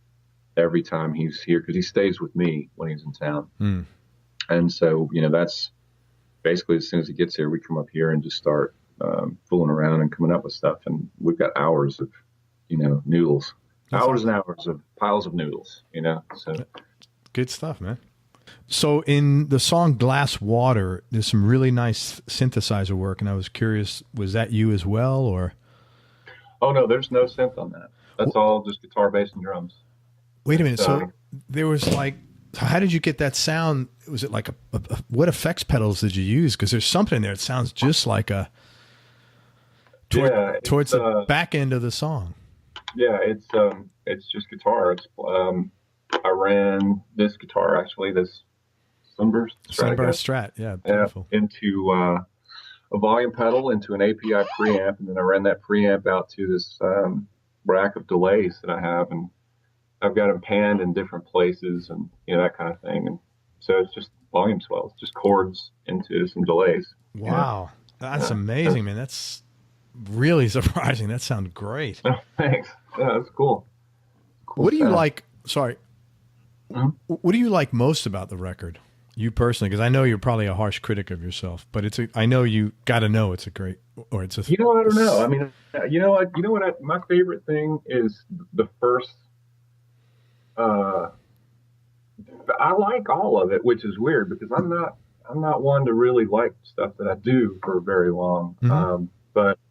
every time he's here, because he stays with me when he's in town. And so that's basically, as soon as he gets here, we come up here and just start fooling around and coming up with stuff. And we've got hours of noodles, hours and hours of piles of noodles. So good stuff, man. So in the song Glass Water, there's some really nice synthesizer work, and I was curious, was that you as well, or? Oh, no, there's no synth on that. That's all just guitar, bass, and drums. Wait a minute. So there was how did you get that sound? Was it like what effects pedals did you use? Because there's something in there that sounds just like towards the back end of the song. Yeah, it's just guitar. I ran this guitar, actually, this Sunburst Strat, yeah, beautiful. Into a volume pedal, into an API preamp, and then I ran that preamp out to this rack of delays that I have, and I've got them panned in different places, and that kind of thing. And so it's just volume swells, just chords into some delays. Wow. That's amazing, man. That's really surprising. That sounds great. Oh, thanks. Yeah, that's cool. Cool What do you stuff. like? Sorry. What do you like most about the record? You personally, because I know you're probably a harsh critic of yourself, but I know you got to know it's a great, or it's a. I don't know. I mean, my favorite thing is the first. I like all of it, which is weird because I'm not one to really like stuff that I do for very long. Mm-hmm.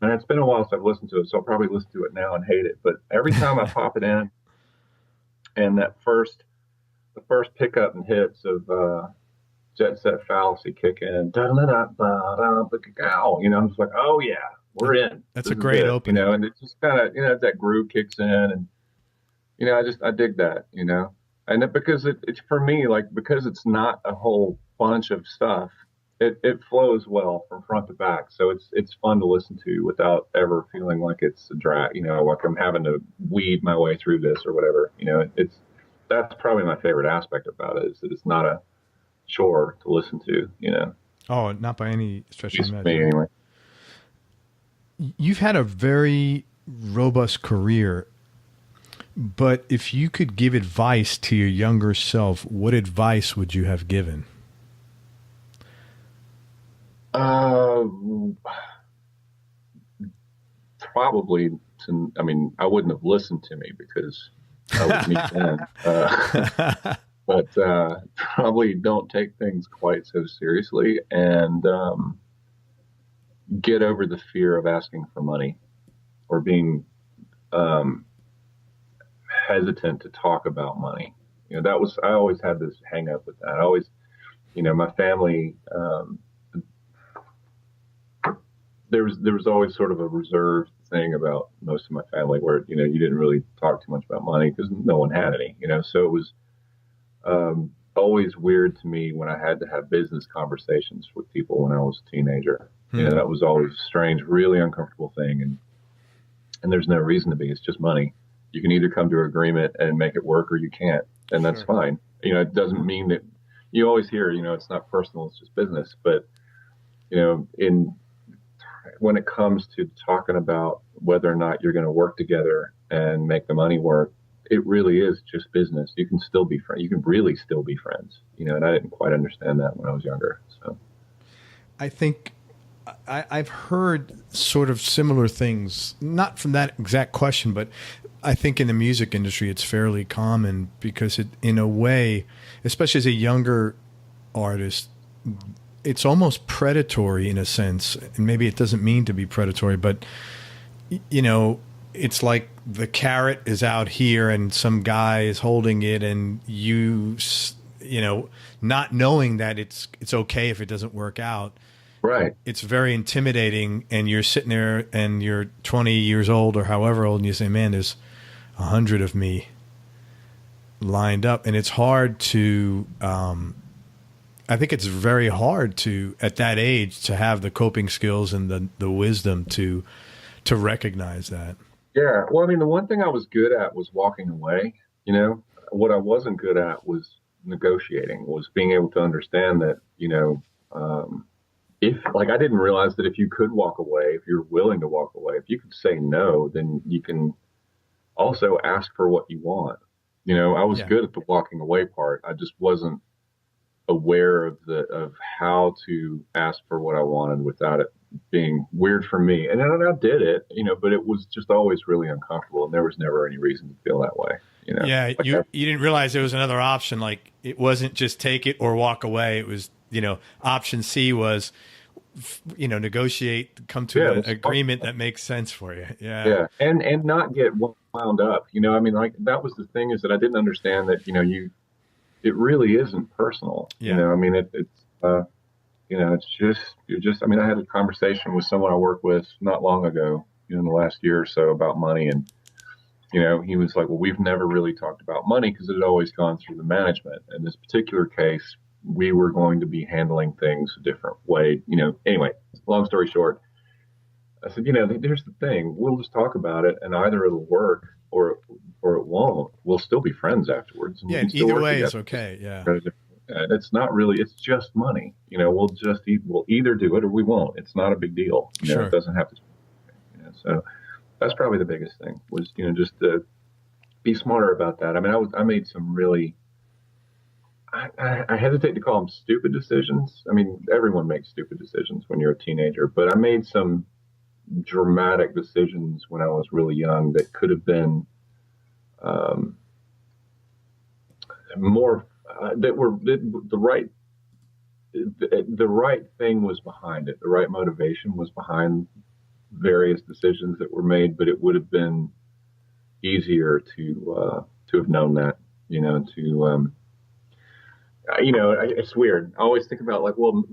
And it's been a while since I've listened to it, so I'll probably listen to it now and hate it. But every time I pop it in, and the first pickup and hits of Jet Set Fallacy kick in, I'm just like, oh yeah, we're in. That's This a is great it, opening. and it's just kind of, that groove kicks in, and I dig that, and because it's for me, like, because it's not a whole bunch of stuff, it flows well from front to back, so it's fun to listen to without ever feeling like it's a drag, like I'm having to weed my way through this or whatever, that's probably my favorite aspect about it, is that it's not a chore to listen to, Oh, not by any stretch of the Just me imagination. anyway. You've had a very robust career, but if you could give advice to your younger self, what advice would you have given? Probably I wouldn't have listened to me because I was me then. But probably don't take things quite so seriously, and get over the fear of asking for money or being hesitant to talk about money. I always had this hang up with that. I always, my family, there was always sort of a reserved thing about most of my family where, you didn't really talk too much about money because no one had any, so it was always weird to me when I had to have business conversations with people when I was a teenager. That was always a strange, really uncomfortable thing. And there's no reason to be. It's just money. You can either come to an agreement and make it work or you can't. And that's fine. It doesn't mean that you always hear, it's not personal, it's just business. But, when it comes to talking about whether or not you're going to work together and make the money work, it really is just business. You can still be friends. You can really still be friends, and I didn't quite understand that when I was younger. So I think I've heard sort of similar things, not from that exact question, but I think in the music industry, it's fairly common because in a way, especially as a younger artist, it's almost predatory in a sense. And maybe it doesn't mean to be predatory, but it's like the carrot is out here and some guy is holding it, and not knowing that it's okay if it doesn't work out. Right. It's very intimidating, and you're sitting there and you're 20 years old or however old, and you say, man, there's 100 of me lined up. And it's hard to, I think it's very hard to, at that age, to have the coping skills and the wisdom to recognize that. Yeah. Well, the one thing I was good at was walking away. What I wasn't good at was negotiating, was being able to understand that, if, like, I didn't realize that if you could walk away, if you're willing to walk away, if you could say no, then you can also ask for what you want. I was good at the walking away part. I just wasn't aware of how to ask for what I wanted without it being weird for me. And then I did it, but it was just always really uncomfortable, and there was never any reason to feel that way. Yeah, like you didn't realize there was another option. Like, it wasn't just take it or walk away. It was, option C was, negotiate, come to an agreement that makes sense for you. Yeah. Yeah. And not get wound up, like, that was the thing, is that I didn't understand that, it really isn't personal. Yeah. It's just, I had a conversation with someone I work with not long ago, in the last year or so, about money. And, he was like, well, we've never really talked about money because it had always gone through the management. In this particular case, we were going to be handling things a different way. Anyway, long story short, I said, here's the thing. We'll just talk about it, and either it'll work or it won't. We'll still be friends afterwards. And Yeah. Either way is okay. Yeah. And it's not really, it's just money. We'll either do it or we won't. It's not a big deal. It Sure. doesn't have to, so that's probably the biggest thing was, just to be smarter about that. I mean, I made some really, I hesitate to call them stupid decisions. I mean, everyone makes stupid decisions when you're a teenager, but I made some dramatic decisions when I was really young that could have been more that were the right thing was behind it. The right motivation was behind various decisions that were made, but it would have been easier to have known that, it's weird. I always think about like, well,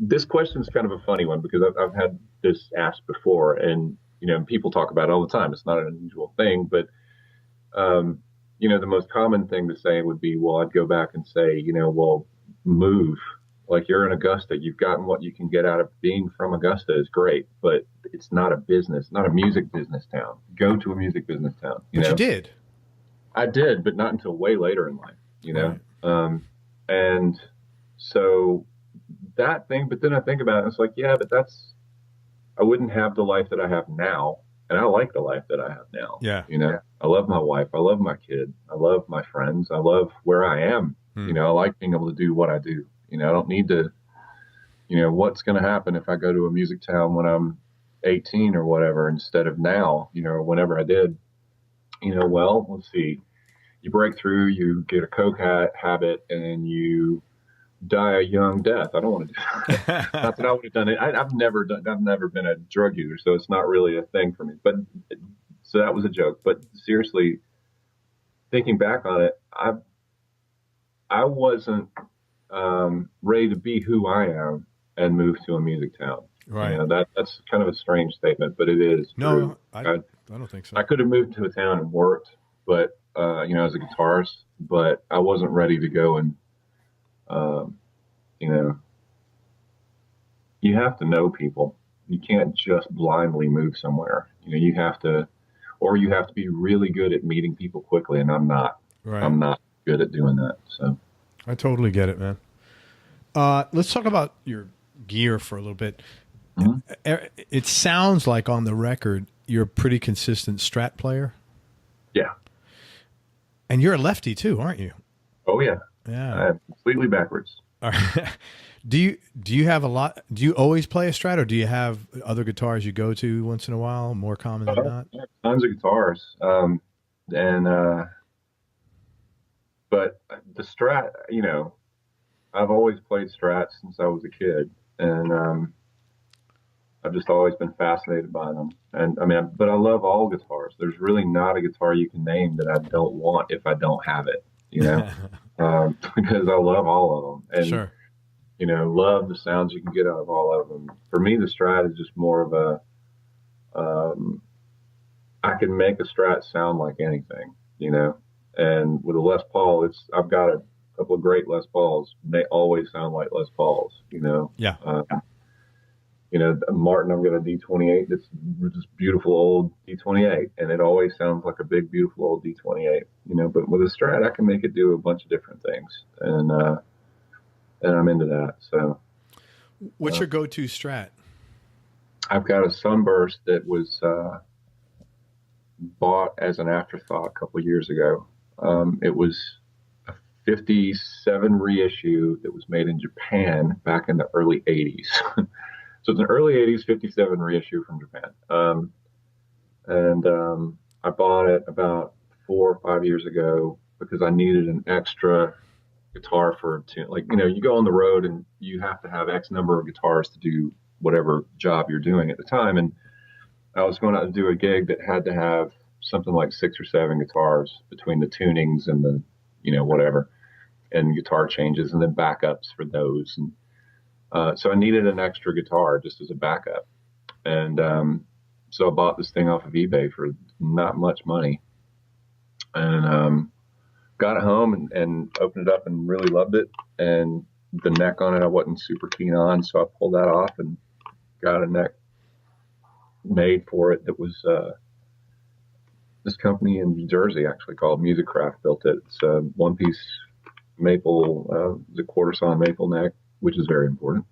this question is kind of a funny one because I've had this asked before, and people talk about it all the time. It's not an unusual thing, but the most common thing to say would be, well, I'd go back and say, well, move. Like, you're in Augusta, you've gotten what you can get out of being from Augusta is great, but it's not a business, not a music business town. Go to a music business town. But you did. I did, but not until way later in life, Right. And so that thing, but then I think about it, and it's like, yeah, but I wouldn't have the life that I have now. And I like the life that I have now. Yeah. I love my wife. I love my kid. I love my friends. I love where I am. I like being able to do what I do. I don't need to, what's going to happen if I go to a music town when I'm 18 or whatever, instead of now, or whenever I did, well, let's see, you break through, you get a coke habit, and you die a young death. I don't want to do that. Not that I would have done it. I've never been a drug user, so it's not really a thing for me. But so that was a joke. But seriously, thinking back on it, I wasn't ready to be who I am and move to a music town. Right. That's kind of a strange statement, but it is No, true. I don't think so. I could have moved to a town and worked, but as a guitarist, but I wasn't ready to go and you have to know people. You can't just blindly move somewhere. You have to be really good at meeting people quickly, and I'm not. Right. I'm not good at doing that. So I totally get it, man. Let's talk about your gear for a little bit. Mm-hmm. It sounds like on the record you're a pretty consistent Strat player. Yeah. And you're a lefty too, aren't you? Oh yeah. Yeah. I'm completely backwards. All right. Do you have a lot? Do you always play a Strat, or do you have other guitars you go to once in a while? More common than not. Tons of guitars, but the Strat, I've always played Strats since I was a kid, and I've just always been fascinated by them. And but I love all guitars. There's really not a guitar you can name that I don't want if I don't have it, because I love all of them. And, sure. Love the sounds you can get out of all of them. For me, the Strat is just more of I can make a Strat sound like anything, and with a Les Paul, I've got a couple of great Les Pauls. They always sound like Les Pauls, Yeah. Martin, I've got a D28 that's this beautiful old D28, and it always sounds like a big, beautiful old D28, but with a Strat, I can make it do a bunch of different things, and I'm into that. So what's your go-to Strat? I've got a Sunburst that was bought as an afterthought a couple of years ago. It was a 57 reissue that was made in Japan back in the early 80s. So it's an early 80s 57 reissue from Japan. I bought it about 4 or 5 years ago because I needed an extra guitar for a tune. Like, you go on the road and you have to have X number of guitars to do whatever job you're doing at the time. And I was going out to do a gig that had to have something like 6 or 7 guitars between the tunings and the, whatever, and guitar changes and then backups for those. And so I needed an extra guitar just as a backup. And so I bought this thing off of eBay for not much money. And got it home and opened it up and really loved it. And the neck on it I wasn't super keen on, so I pulled that off and got a neck made for it that was this company in New Jersey actually called Music Craft built it. It's a one-piece maple, the quarter sawn maple neck, which is very important.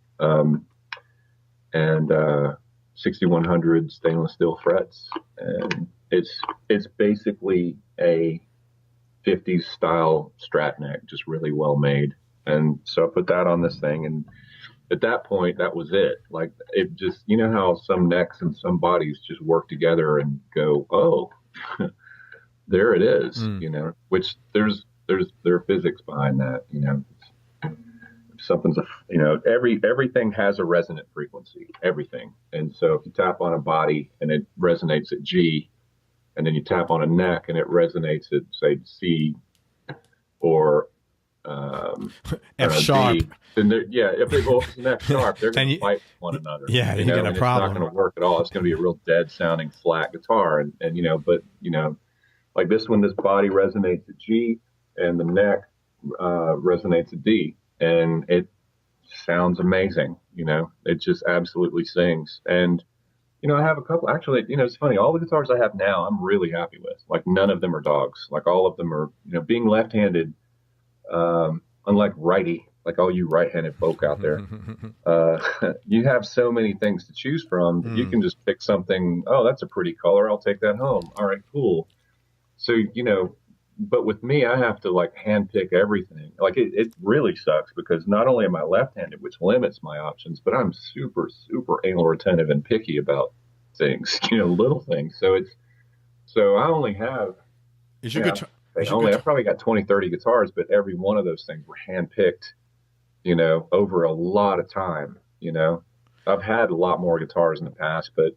And 6100 stainless steel frets, and it's basically a 50s style Strat neck, just really well made. And so I put that on this thing, and at that point, that was it. Like, it just, you know how some necks and some bodies just work together and go, oh, there it is, you know, which there are physics behind that, you know. Something's you know, everything has a resonant frequency, everything. And so if you tap on a body and it resonates at G, and then you tap on a neck and it resonates at, say, C or F sharp, D, then if they go an F sharp, they're going to fight with one another. Yeah, you get a problem. It's not going to work at all. It's going to be a real dead sounding flat guitar, and you know, but you know, like this one, this body resonates at G, and the neck resonates at D. And it sounds amazing, you know, it just absolutely sings. And, you know, I have a couple, actually, you know, it's funny, all the guitars I have now, I'm really happy with. Like, none of them are dogs. Like, all of them are, you know, being left-handed, unlike righty, like all you right-handed folk out there, you have so many things to choose from. You can just pick something, oh, that's a pretty color, I'll take that home. All right, cool. So, you know, but with me, I have to like hand pick everything. Like it really sucks because not only am I left-handed, which limits my options, but I'm super, super anal retentive and picky about things, you know, little things. So I only have, I probably got 20, 30 guitars, but every one of those things were hand-picked, you know, over a lot of time, you know. I've had a lot more guitars in the past, but,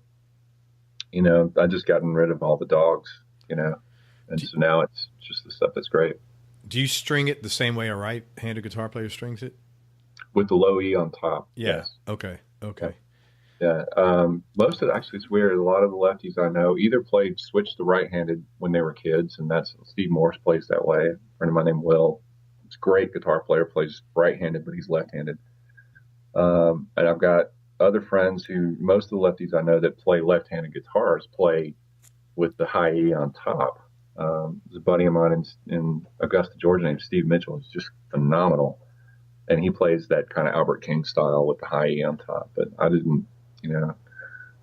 you know, I just gotten rid of all the dogs, you know. And so now it's just the stuff that's great. Do you string it the same way a right-handed guitar player strings it? With the low E on top. Yeah. Yes. Okay. Yeah. Most of it, actually, it's weird. A lot of the lefties I know either switched to right-handed when they were kids, and that's Steve Morse plays that way. A friend of mine named Will. He's a great guitar player, plays right-handed, but he's left-handed. And I've got other friends who, most of the lefties I know that play left-handed guitars play with the high E on top. There's a buddy of mine in Augusta, Georgia, named Steve Mitchell. He's just phenomenal, and he plays that kind of Albert King style with the high E on top. But I didn't, you know,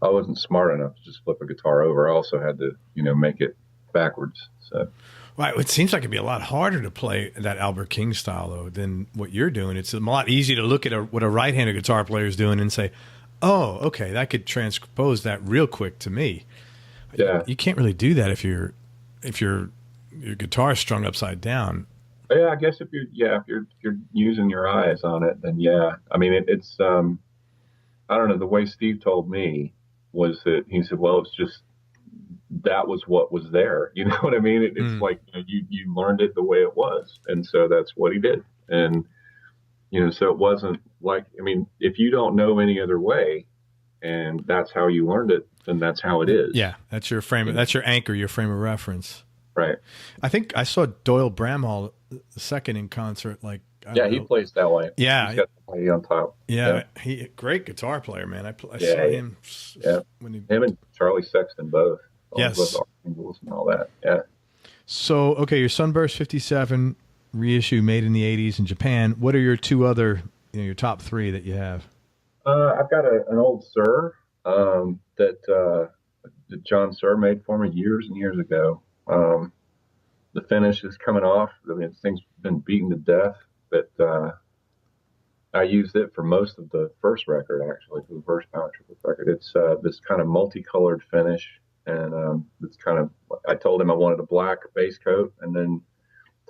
I wasn't smart enough to just flip a guitar over. I also had to, you know, make it backwards. So, well, it seems like it'd be a lot harder to play that Albert King style though than what you're doing. It's a lot easier to look at what a right-handed guitar player is doing and say, "Oh, okay, that could transpose that real quick to me." Yeah, you can't really do that if your guitar is strung upside down. Yeah, I guess if you're using your eyes on it, then yeah. I mean, it's I don't know. The way Steve told me was that he said, well, it's just that was what was there. You know what I mean? It's like, you know, you learned it the way it was, and so that's what he did. And you know, so it wasn't like, I mean, if you don't know any other way, and that's how you learned it, then that's how it is. Yeah, that's your frame. That's your anchor, your frame of reference. Right. I think I saw Doyle Bramhall II in concert. Like, he plays that way. Yeah, he's got the play on top. Yeah, he great guitar player, man. I saw him. When him and Charlie Sexton both. Yes. And all that. Yeah. So okay, your Sunburst 57 reissue made in the 80s in Japan. What are your two other, your top three that you have? I've got an old Sir that John Sir made for me years and years ago. The finish is coming off. I mean, this thing's been beaten to death, but I used it for most of the first record, actually, for the first Power Triplets record. It's this kind of multicolored finish, and it's kind of, I told him I wanted a black base coat, and then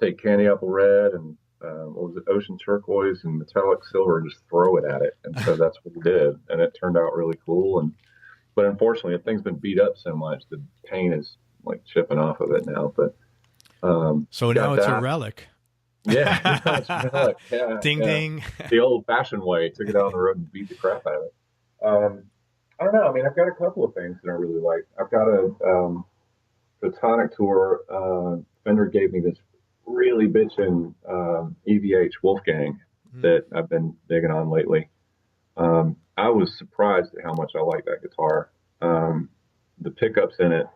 take candy apple red and what was it, ocean turquoise and metallic silver, and just throw it at it. And so that's what we did, and it turned out really cool. But unfortunately, the thing's been beat up so much, the paint is like chipping off of it now. But so now it's a relic. Yeah, it's a relic. Yeah, ding ding. The old-fashioned way. Took it out on the road and beat the crap out of it. I don't know. I mean, I've got a couple of things that I really like. I've got the Tonic Tour. Fender gave me this really bitchin' EVH Wolfgang that I've been digging on lately. I was surprised at how much I like that guitar. The pickups in it,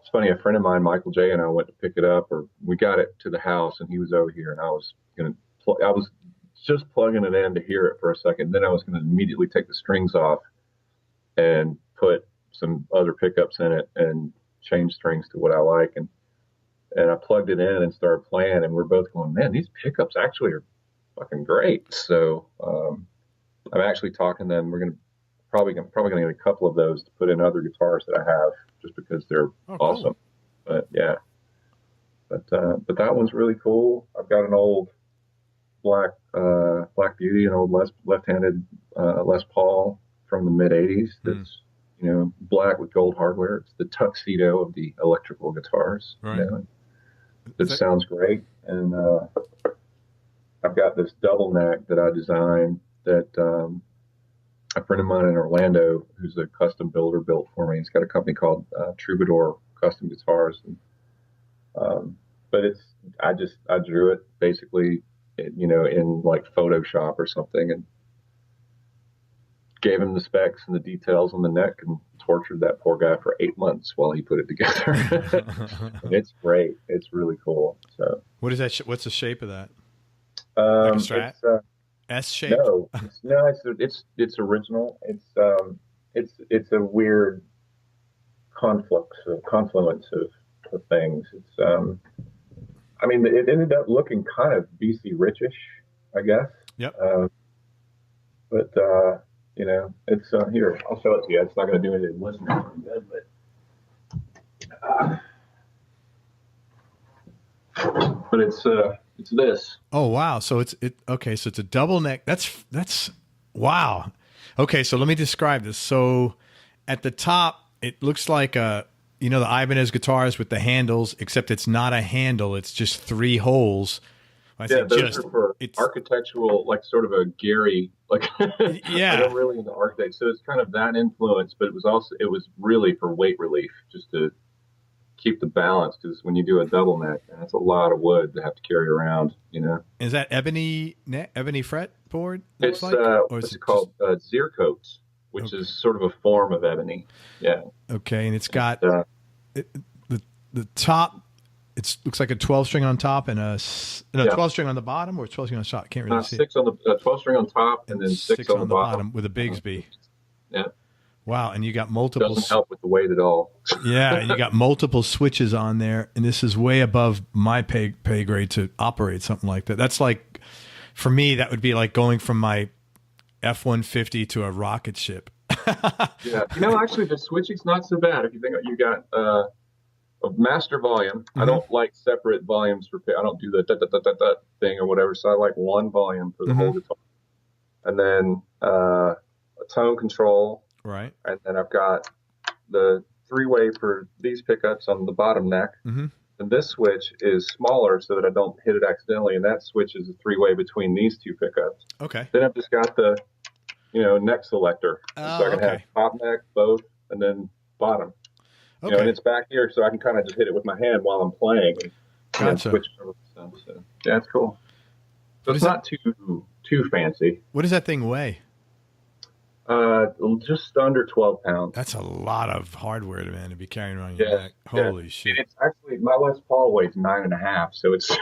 It's funny. A friend of mine, Michael J, and I went to pick it up, or we got it to the house, and he was over here, and I was I was just plugging it in to hear it for a second. Then I was going to immediately take the strings off and put some other pickups in it and change strings to what I like. And I plugged it in and started playing, and we're both going, man, these pickups actually are fucking great. So I'm actually talking to them. We're probably going to get a couple of those to put in other guitars that I have, just because they're awesome. But yeah, but that one's really cool. I've got an old Black Beauty, an old left-handed Les Paul from the mid '80s. That's black with gold hardware. It's the tuxedo of the electrical guitars. Right. It sounds great. And I've got this double neck that I designed that a friend of mine in Orlando, who's a custom builder, built for me. He's got a company called Troubadour Custom Guitars. And, but I drew it basically, in like Photoshop or something, and gave him the specs and the details on the neck, and tortured that poor guy for 8 months while he put it together. And it's great. It's really cool. So what is that? What's the shape of that? Like a Strat? S shape? No, it's original. It's a weird confluence of things. It's it ended up looking kind of BC Richish, I guess. Yep. But it's here. I'll show it to you. It's not going to do anything listening from good, but it's this. Oh wow! So okay. So it's a double neck. That's wow. Okay, so let me describe this. So at the top, it looks like the Ibanez guitars with the handles, except it's not a handle. It's just 3 holes. Those are for architectural, like sort of a Gary, like yeah. I'm really into architect, so it's kind of that influence, but it was really for weight relief, just to keep the balance, because when you do a double neck, that's a lot of wood to have to carry around. Is that ebony fretboard? It's what's it called? Zircotes, which is sort of a form of ebony. Yeah. Okay, and it's got the top. It looks like a 12-string on top and 12-string on the bottom, or 12-string on the top. I can't really see. 6 on the 12-string on top, and then 6 on the bottom with a Bigsby. Yeah. Wow, and you got multiple. Doesn't help with the weight at all. Yeah, and you got multiple switches on there, and this is way above my pay grade to operate something like that. That's like, for me, that would be like going from my F-150 to a rocket ship. Yeah, actually, the switching's not so bad. If you think you got a master volume. Mm-hmm. I don't like separate volumes I don't do the da thing or whatever. So I like one volume for the whole guitar, and then a tone control. Right. And then I've got the 3-way for these pickups on the bottom neck. Mm-hmm. And this switch is smaller so that I don't hit it accidentally. And that switch is a 3-way between these 2 pickups. Okay. Then I've just got the, neck selector. So I can have top neck, both, and then bottom. Okay. And it's back here, so I can kind of just hit it with my hand while I'm playing. And Gotcha. switch over stuff. So yeah, it's cool. So it's not too fancy. What does that thing weigh? Just under 12 pounds. That's a lot of hardware, to be carrying around your neck. Holy shit! It's actually, my Les Paul weighs 9.5, so it's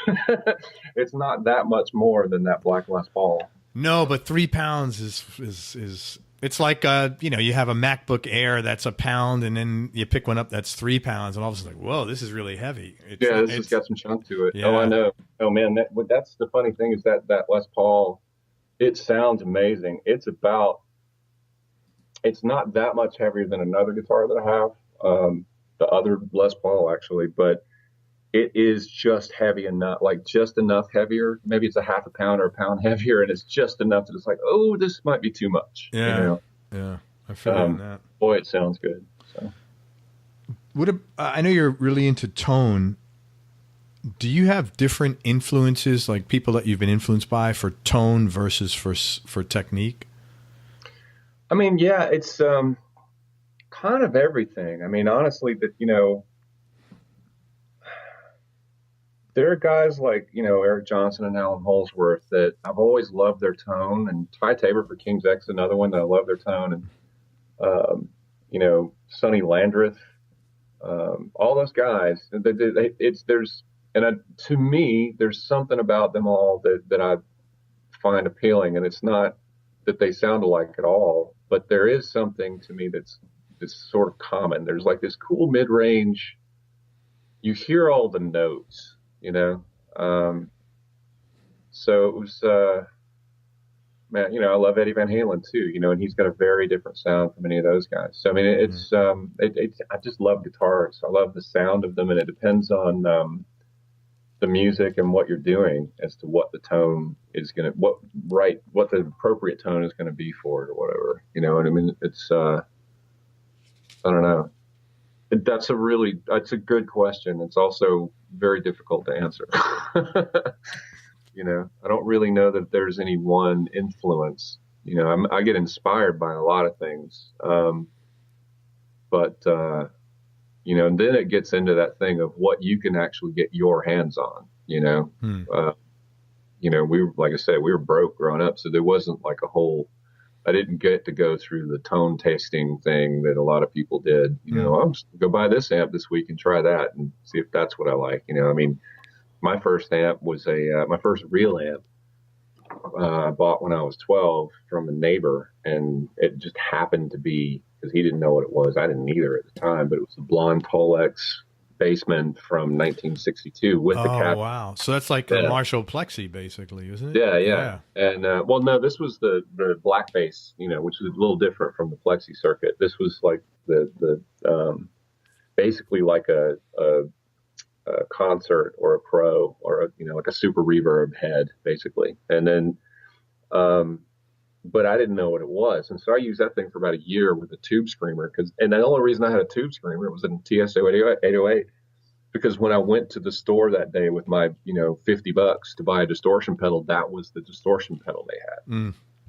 it's not that much more than that black Les Paul. No, but 3 pounds is it's like you have a MacBook Air that's a pound, and then you pick one up that's 3 pounds, and all of a sudden, like, whoa, this is really heavy. This has got some chunk to it. Yeah. Oh, I know. Oh man, that's the funny thing is that Les Paul, it sounds amazing. It's not that much heavier than another guitar that I have, the other Les Paul actually, but it is just heavy enough, like just enough heavier. Maybe it's a half a pound or a pound heavier, and it's just enough that it's like, oh, this might be too much. Yeah, yeah, I feel that. Boy, it sounds good. So, I know you're really into tone. Do you have different influences, like people that you've been influenced by, for tone versus for technique? I mean, yeah, it's kind of everything. I mean, honestly, there are guys like, Eric Johnson and Alan Holsworth that I've always loved their tone, and Ty Tabor for King's X, another one that I love their tone, and Sonny Landreth, all those guys. To me, there's something about them all that I find appealing, and it's not that they sound alike at all, but there is something to me that's sort of common. There's like this cool mid-range. You hear all the notes, you know. So it was, man, you know, I love Eddie Van Halen too, you know, and he's got a very different sound from any of those guys. So I mean, I just love guitars. I love the sound of them, and it depends on the music and what you're doing as to what the tone is what the appropriate tone is gonna be for it or whatever, you know. And I mean, it's I don't know. That's a good question. It's also very difficult to answer. You know, I don't really know that there's any one influence. You know, I get inspired by a lot of things. But you know, and then it gets into that thing of what you can actually get your hands on, you know. You know, like I said, we were broke growing up, so there wasn't like I didn't get to go through the tone tasting thing that a lot of people did. You know, I'm just go buy this amp this week and try that and see if that's what I like. You know, I mean, my first amp was my first real amp I bought when I was 12 from a neighbor, and it just happened to be, because he didn't know what it was. I didn't either at the time, but it was a blonde Tolex Bassman from 1962 with the cap. Oh, wow. So that's like a Marshall Plexi, basically, isn't it? Yeah. And, well, no, this was the black bass, you know, which is a little different from the Plexi circuit. This was like the basically like a concert or a pro or you know, like a super reverb head basically. And then but I didn't know what it was, and so I used that thing for about a year with a tube screamer, and the only reason I had a tube screamer was in TSO 808, because when I went to the store that day with my, you know, $50 to buy a distortion pedal, that was the distortion pedal they had.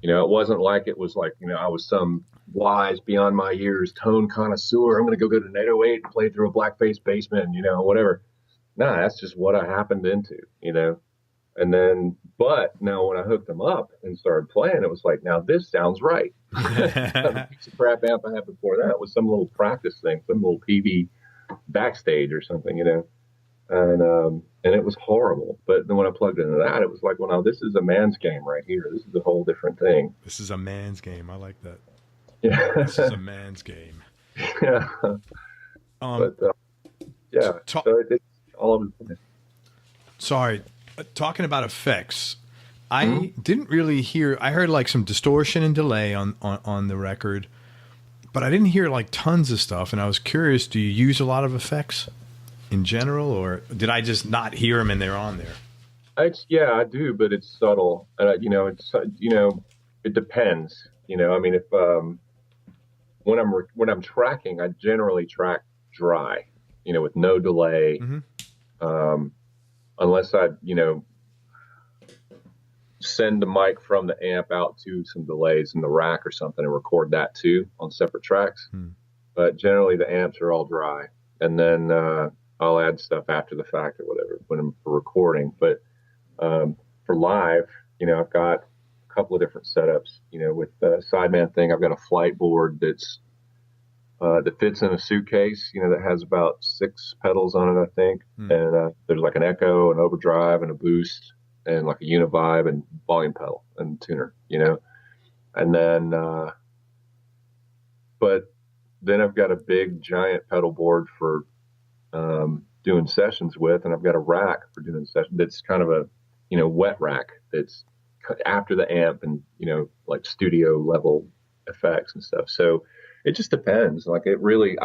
You know, it wasn't like it was like, you know, I was some wise beyond my years tone connoisseur. I'm going to go to an 808 and play through a black bass Bassman, you know, whatever. No, that's just what I happened into, you know. And then, but now when I hooked them up and started playing, it was like, now this sounds right. The piece of crap amp I had before that was some little practice thing, some little PV backstage or something, you know. And it was horrible. But then when I plugged into that, it was like, well, now this is a man's game right here. This is a whole different thing. This is a man's game. I like that. Yeah. This is a man's game. Yeah. Yeah. So it's all over the place. Sorry. Talking about effects, I didn't really hear. I heard like some distortion and delay on the record, but I didn't hear like tons of stuff. And I was curious, do you use a lot of effects in general, or did I just not hear them and they're on there? Yeah, I do, but it's subtle. You know, it depends. You know, I mean, if when I'm tracking, I generally track dry. You know, with no delay. Unless I, you know, send the mic from the amp out to some delays in the rack or something and record that too on separate tracks. But generally the amps are all dry, and then I'll add stuff after the fact or whatever when I'm for recording. But for live, you know, I've got a couple of different setups. You know, with the Sideman thing, I've got a flight board that's that fits in a suitcase, you know, that has about 6 pedals on it, I think. And there's like an echo, an overdrive, and a boost, and like a univibe and volume pedal and tuner, you know. And then, but then I've got a big giant pedal board for doing sessions with, and I've got a rack for doing sessions that's kind of a, you know, wet rack that's after the amp and, you know, like studio level effects and stuff. So it just depends. Like it really,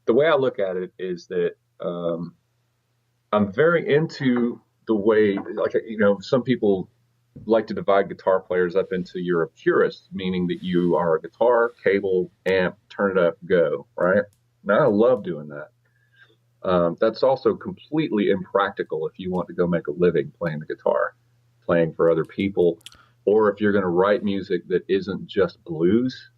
the way I look at it is that I'm very into the way, like, you know, some people like to divide guitar players up into you're a purist, meaning that you are a guitar, cable, amp, turn it up, go, right? Now I love doing that. That's also completely impractical if you want to go make a living playing the guitar, playing for other people, or if you're going to write music that isn't just blues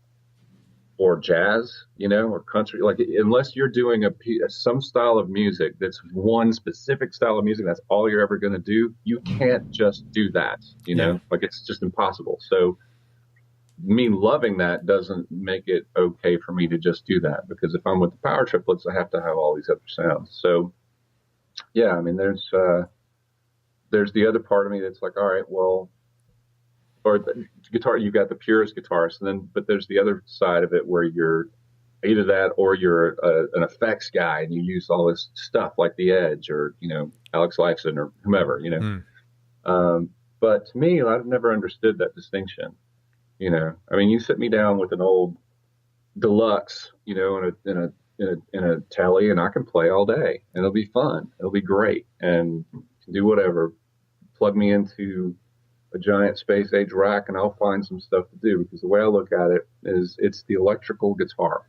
or jazz, you know, or country. Like, unless you're doing some style of music that's one specific style of music, that's all you're ever going to do, you can't just do that, you know. Like, it's just impossible. So me loving that doesn't make it okay for me to just do that, because if I'm with the Power Triplets, I have to have all these other sounds. So yeah, I mean, there's the other part of me that's like, all right, well, or the guitar, you've got the purist guitarist, and then, but there's the other side of it where you're either that or you're an effects guy and you use all this stuff like the Edge or, Alex Lifeson or whomever. But to me, I've never understood that distinction. I mean, you sit me down with an old deluxe, in a telly, and I can play all day, and it'll be fun. It'll be great, and can do whatever. Plug me into a giant space age rack, and I'll find some stuff to do. Because the way I look at it is, it's the electrical guitar,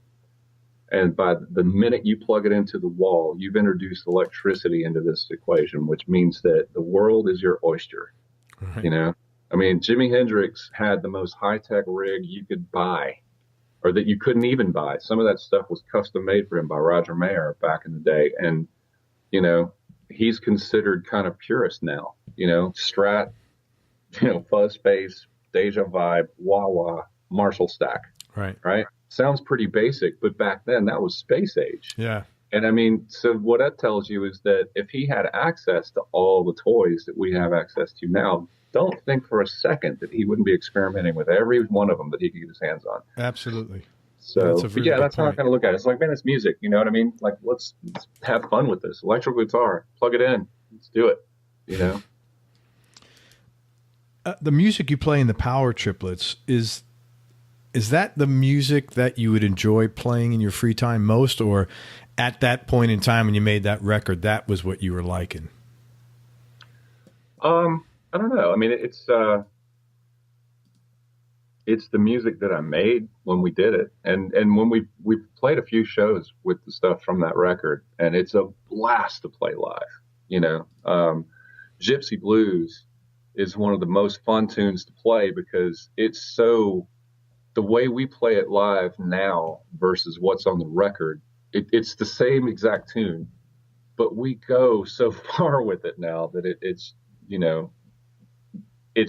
and by the minute you plug it into the wall, you've introduced electricity into this equation, which means that the world is your oyster. Right. I mean, Jimi Hendrix had the most high-tech rig you could buy, or that you couldn't even buy. Some of that stuff was custom made for him by Roger Mayer back in the day. And, he's considered kind of purist now, Strat, fuzz space, Deja Vibe, wah-wah, Marshall stack. Right. Sounds pretty basic, but back then that was space age. Yeah. And I mean, so what that tells you is that if he had access to all the toys that we have access to now, don't think for a second that he wouldn't be experimenting with every one of them that he could get his hands on. Absolutely. So, that's how I kind of look at it. It's like, man, it's music. You know what I mean? Like, let's have fun with this. Electric guitar, plug it in. Let's do it. The music you play in the Power Triplets, is that the music that you would enjoy playing in your free time most, or at that point in time when you made that record, that was what you were liking? I don't know. I mean, it's the music that I made when we did it. And when we played a few shows with the stuff from that record, and it's a blast to play live. Gypsy Blues is one of the most fun tunes to play, because it's the way we play it live now versus what's on the record. It's the same exact tune, but we go so far with it now that it's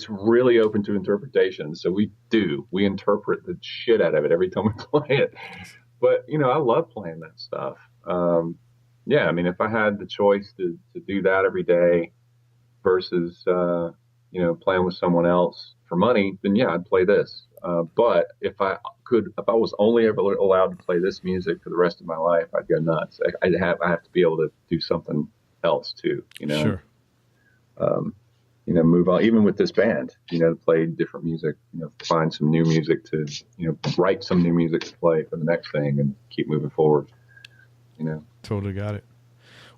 really open to interpretation. So we interpret the shit out of it every time we play it. But, I love playing that stuff. Yeah, I mean, if I had the choice to do that every day versus, playing with someone else for money, then yeah, I'd play this. But if I was only ever allowed to play this music for the rest of my life, I'd go nuts. I have to be able to do something else too, Sure. Move on, even with this band, play different music, find some new music to, write some new music to play for the next thing and keep moving forward, Totally got it.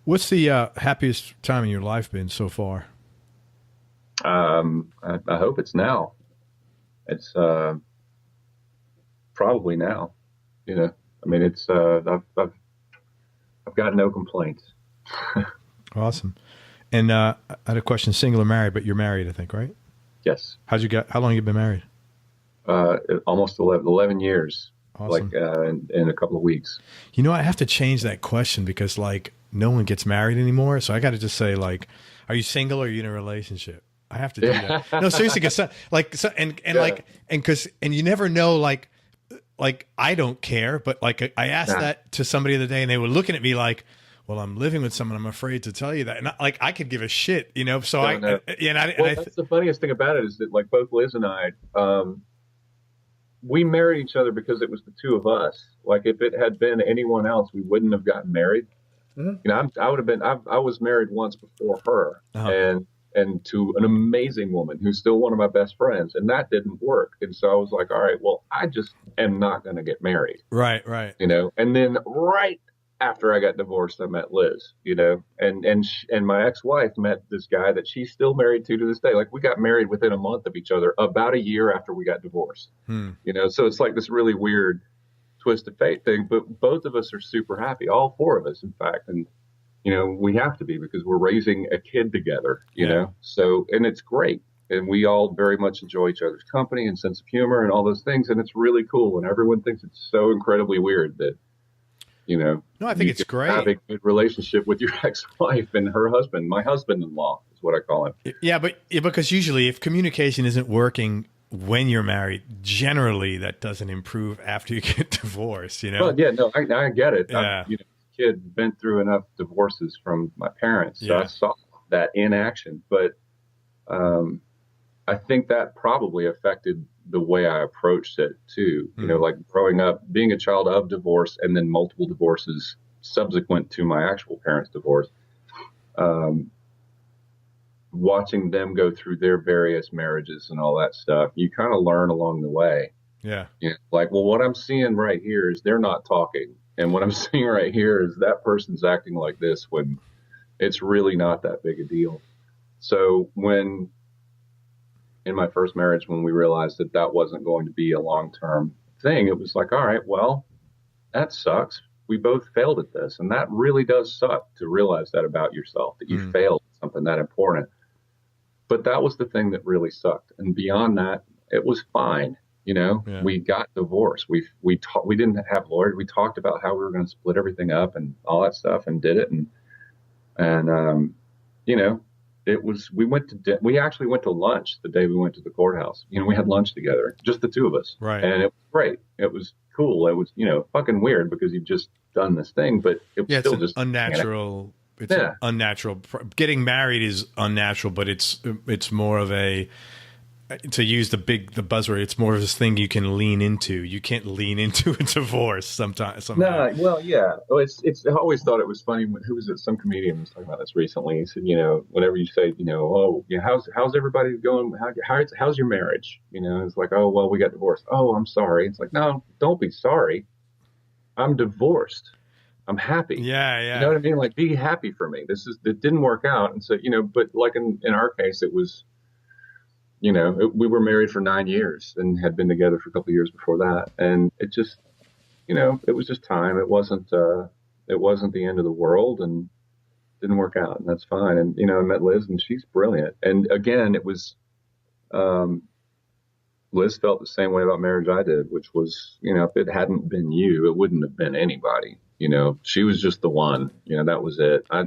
What's the happiest time in your life been so far? I hope it's now. It's probably now, I mean, it's I've got no complaints. Awesome. And I had a question, single or married, but you're married, I think, right? Yes. How long have you been married? Almost 11 years. Awesome. Like in a couple of weeks. I have to change that question, because no one gets married anymore. So I got to just say, are you single or are you in a relationship? I have to do that. No, seriously, because you never know, I don't care, but I asked that to somebody the other day, and they were looking at me like, well, I'm living with someone, I'm afraid to tell you that. And I could give a shit, so no. That's the funniest thing about it, is that both Liz and I, we married each other because it was the two of us. If it had been anyone else, we wouldn't have gotten married. Mm-hmm. I was married once before her, and to an amazing woman who's still one of my best friends, and that didn't work. And so I was like, all right, well, I just am not going to get married. Right. And then right after I got divorced, I met Liz, and my ex-wife met this guy that she's still married to this day. We got married within a month of each other, about a year after we got divorced. So it's this really weird twist of fate thing, but both of us are super happy, all four of us, in fact. And, we have to be, because we're raising a kid together, you know, so, and it's great. And we all very much enjoy each other's company and sense of humor and all those things. And it's really cool. And everyone thinks it's so incredibly weird that, no, I think it's great. Have a good relationship with your ex-wife and her husband. My husband-in-law is what I call him. Yeah, but because usually if communication isn't working when you're married, generally that doesn't improve after you get divorced, you know? Well, yeah, no, I get it. Yeah. I've, you know, as a kid, been through enough divorces from my parents, so I Yeah. saw that in action. But I think that probably affected the way I approached it too. You know, like growing up, being a child of divorce and then multiple divorces subsequent to my actual parents' divorce. Watching them go through their various marriages and all that stuff, you kind of learn along the way. Yeah. You know, like, well, what I'm seeing right here is they're not talking. And what I'm seeing right here is that person's acting like this when it's really not that big a deal. So when in my first marriage, when we realized that that wasn't going to be a long-term thing, it was like, all right, well, that sucks. We both failed at this. And that really does suck to realize that about yourself, that you failed at something that important. But that was the thing that really sucked. And beyond that, it was fine. You know, we got divorced. We didn't have lawyers. We talked about how we were going to split everything up and all that stuff and did it. And you know, we actually went to lunch the day we went to the courthouse. You know, we had lunch together, just the two of us. Right. And it was great. It was cool. It was, you know, fucking weird because you've just done this thing, but it was still just unnatural. It's unnatural. Getting married is unnatural, but it's more of a, to use the buzzword, it's more of this thing you can lean into. You can't lean into a divorce sometimes. No, well, yeah. Well, I always thought it was funny. Who was it? Some comedian was talking about this recently. He said, you know, whenever you say, you know, oh, yeah, how's everybody going? How's your marriage? You know, it's like, oh, well, we got divorced. Oh, I'm sorry. It's like, no, don't be sorry. I'm divorced. I'm happy. Yeah, yeah. You know what I mean? Like, be happy for me. It didn't work out. And so, you know, but like in our case, it was, you know, we were married for 9 years and had been together for a couple of years before that. And it just, you know, it was just time. It wasn't the end of the world and didn't work out. And that's fine. And, you know, I met Liz and she's brilliant. And again, it was, Liz felt the same way about marriage I did, which was, you know, if it hadn't been you, it wouldn't have been anybody. You know, she was just the one. You know, that was it. I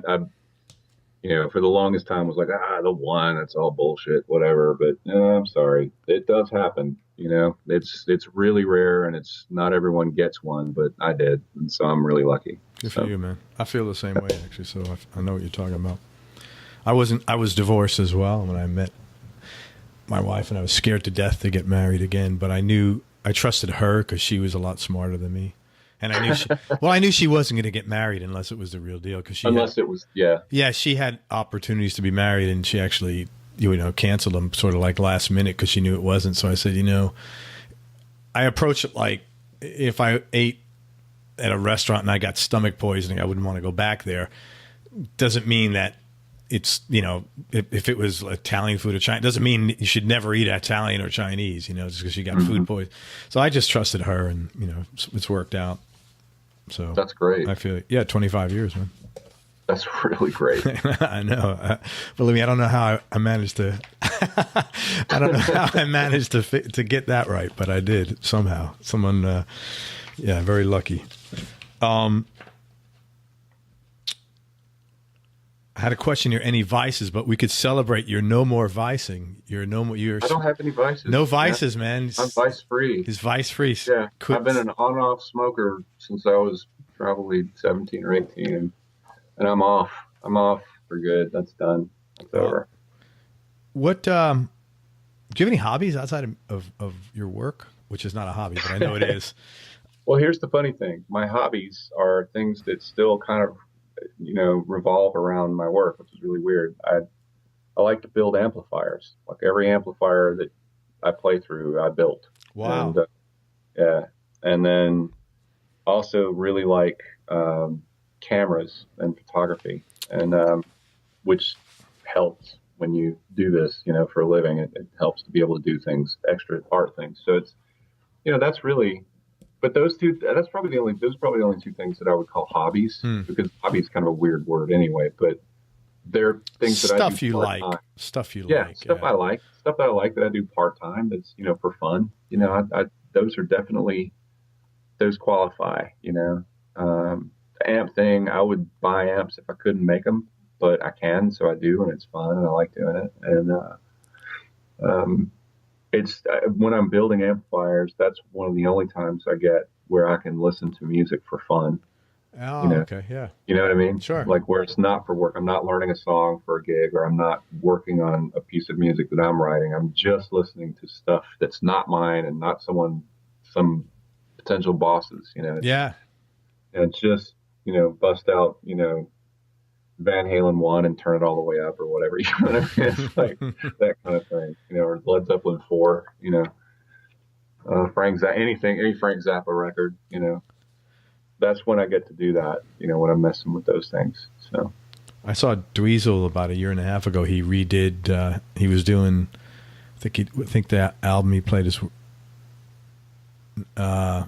you know, for the longest time was like, the one, it's all bullshit, whatever. But I'm sorry, it does happen. You know, it's really rare, and it's not everyone gets one, but I did, and so I'm really lucky. Good for you, man. I feel the same way actually. So I know what you're talking about. I was divorced as well when I met my wife, and I was scared to death to get married again. But I trusted her because she was a lot smarter than me. And I knew she wasn't going to get married unless it was the real deal. Yeah, she had opportunities to be married, and she actually, you know, canceled them sort of like last minute because she knew it wasn't. So I said, you know, I approach it like if I ate at a restaurant and I got stomach poisoning, I wouldn't want to go back there. Doesn't mean that it's, you know, if it was Italian food or Chinese, doesn't mean you should never eat Italian or Chinese, you know, just because you got food poisoning. So I just trusted her, and, you know, it's worked out. So that's great. I feel 25 years, man. That's really great. I know. Believe me, I don't know how I managed to. I don't know how I managed to get that right, but I did somehow. Someone, very lucky. I had a question here. Any vices? But we could celebrate. You're no more vicing. I don't have any vices. No vices, man. I'm vice free. He's vice free. Yeah, I've been an on-off smoker since I was probably 17 or 18, and I'm off. I'm off for good. That's done. That's over. What? Do you have any hobbies outside of your work? Which is not a hobby, but I know it is. Well, here's the funny thing. My hobbies are things that still kind of, you know, revolve around my work, which is really weird. I like to build amplifiers. Like every amplifier that I play through, I built. Wow. And, and then also really like cameras and photography, and which helps when you do this, you know, for a living. It helps to be able to do things, extra art things. So it's, you know, that's really. But those are probably the only two things that I would call hobbies, because hobby is kind of a weird word anyway, but they're things that I do part-time. Stuff you yeah, like. Stuff I like that I do part-time. That's, you know, for fun. You know, those are definitely, those qualify, you know. The amp thing, I would buy amps if I couldn't make them, but I can, so I do, and it's fun, and I like doing it. And it's when I'm building amplifiers, that's one of the only times I get where I can listen to music for fun. You Oh, know, okay. Yeah. you know what I mean? Sure. Like where it's not for work. I'm not learning a song for a gig, or I'm not working on a piece of music that I'm writing. I'm just listening to stuff that's not mine and not some potential bosses. Yeah. And just, bust out, Van Halen 1 and turn it all the way up or whatever. You know what I mean? It's like that kind of thing, or Led Zeppelin 4, any Frank Zappa record, that's when I get to do that, when I'm messing with those things. So I saw Dweezil about a year and a half ago. He redid, he was doing, I think the album he played is, I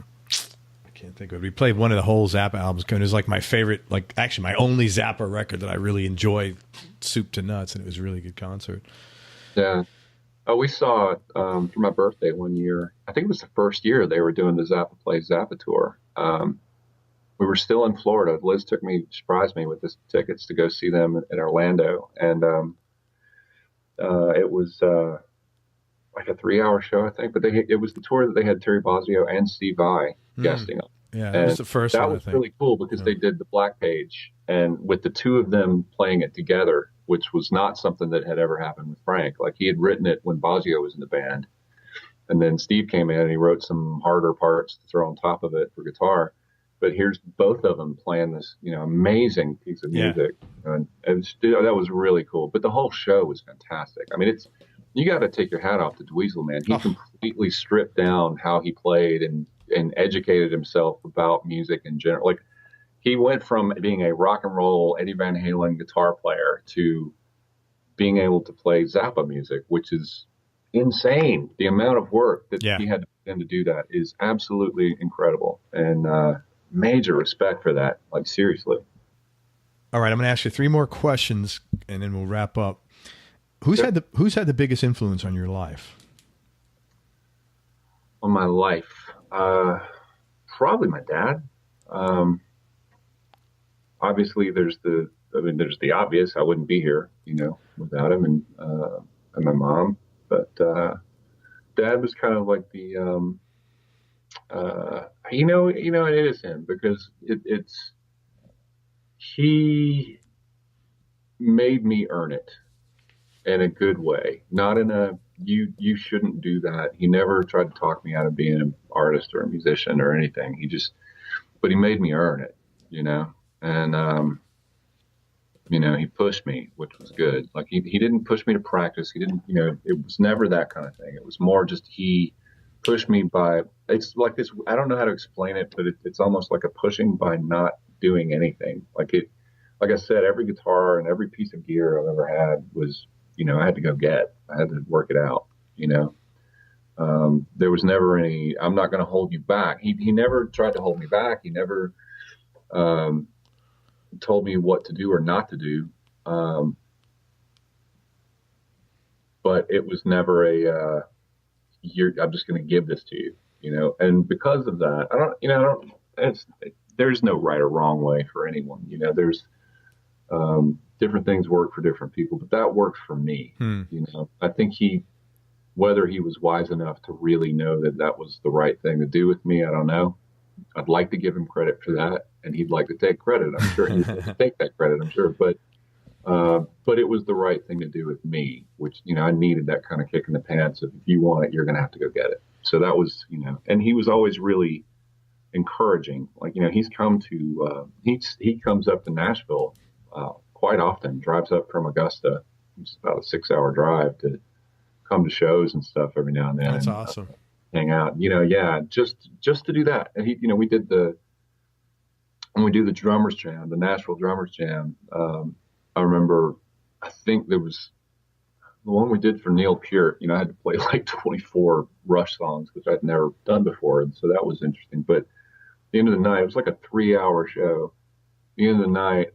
can't think of it. We played one of the whole Zappa albums. It was like my favorite, like actually my only Zappa record that I really enjoy, soup to nuts, and it was a really good concert. yeah. Oh, we saw it for my birthday one year. I think it was the first year they were doing the Zappa Plays Zappa tour. We were still in Florida. Liz surprised me with the tickets to go see them in Orlando, and it was like a 3-hour show, I think. But it was the tour that they had Terry Bozzio and Steve Vai guesting on. Yeah, that was the first that one. Was really cool because they did the Black Page, and with the two of them playing it together, which was not something that had ever happened with Frank. Like he had written it when Bozzio was in the band, and then Steve came in and he wrote some harder parts to throw on top of it for guitar. But here's both of them playing this, amazing piece of music, and that was really cool. But the whole show was fantastic. I mean, you got to take your hat off to Dweezil, man. He completely stripped down how he played and educated himself about music in general. Like he went from being a rock and roll Eddie Van Halen guitar player to being able to play Zappa music, which is insane. The amount of work that he had to put in to do that is absolutely incredible. And, major respect for that. Like seriously. All right, I'm going to ask you 3 more questions, and then we'll wrap up. Who's had the biggest influence on your life? On my life, probably my dad. Obviously, there's the obvious. I wouldn't be here, without him, and my mom. But Dad was kind of like the. It is him because he made me earn it in a good way, not in a you shouldn't do that. He never tried to talk me out of being an artist or a musician or anything. But he made me earn it, and he pushed me, which was good. Like he didn't push me to practice. He didn't, it was never that kind of thing. It was more just he pushed me by, it's like this, I don't know how to explain it, but it's almost like a pushing by not doing anything. Like I said, every guitar and every piece of gear I've ever had was, I had to go get, I had to work it out, there was never any, I'm not going to hold you back. He never tried to hold me back. He never, told me what to do or not to do. But it was never I'm just going to give this to you, and because of that, there's no right or wrong way for anyone. There's different things work for different people, but that works for me. I think whether he was wise enough to really know that was the right thing to do with me, I don't know. I'd like to give him credit for that, and he'd like to take credit. I'm sure he'd like to take that credit. I'm sure, but it was the right thing to do with me, which, I needed that kind of kick in the pants of, if you want it, you're going to have to go get it. So that was, and he was always really encouraging. Like, he's come to, he comes up to Nashville quite often, drives up from Augusta. It's about a 6-hour drive to come to shows and stuff every now and then. That's awesome. Hang out, just to do that. And we do the Drummers Jam, the Nashville Drummers Jam. I remember, I think there was the one we did for Neil Peart. I had to play like 24 Rush songs, which I'd never done before. And so that was interesting. But at the end of the night, it was like a 3-hour show. At the end of the night,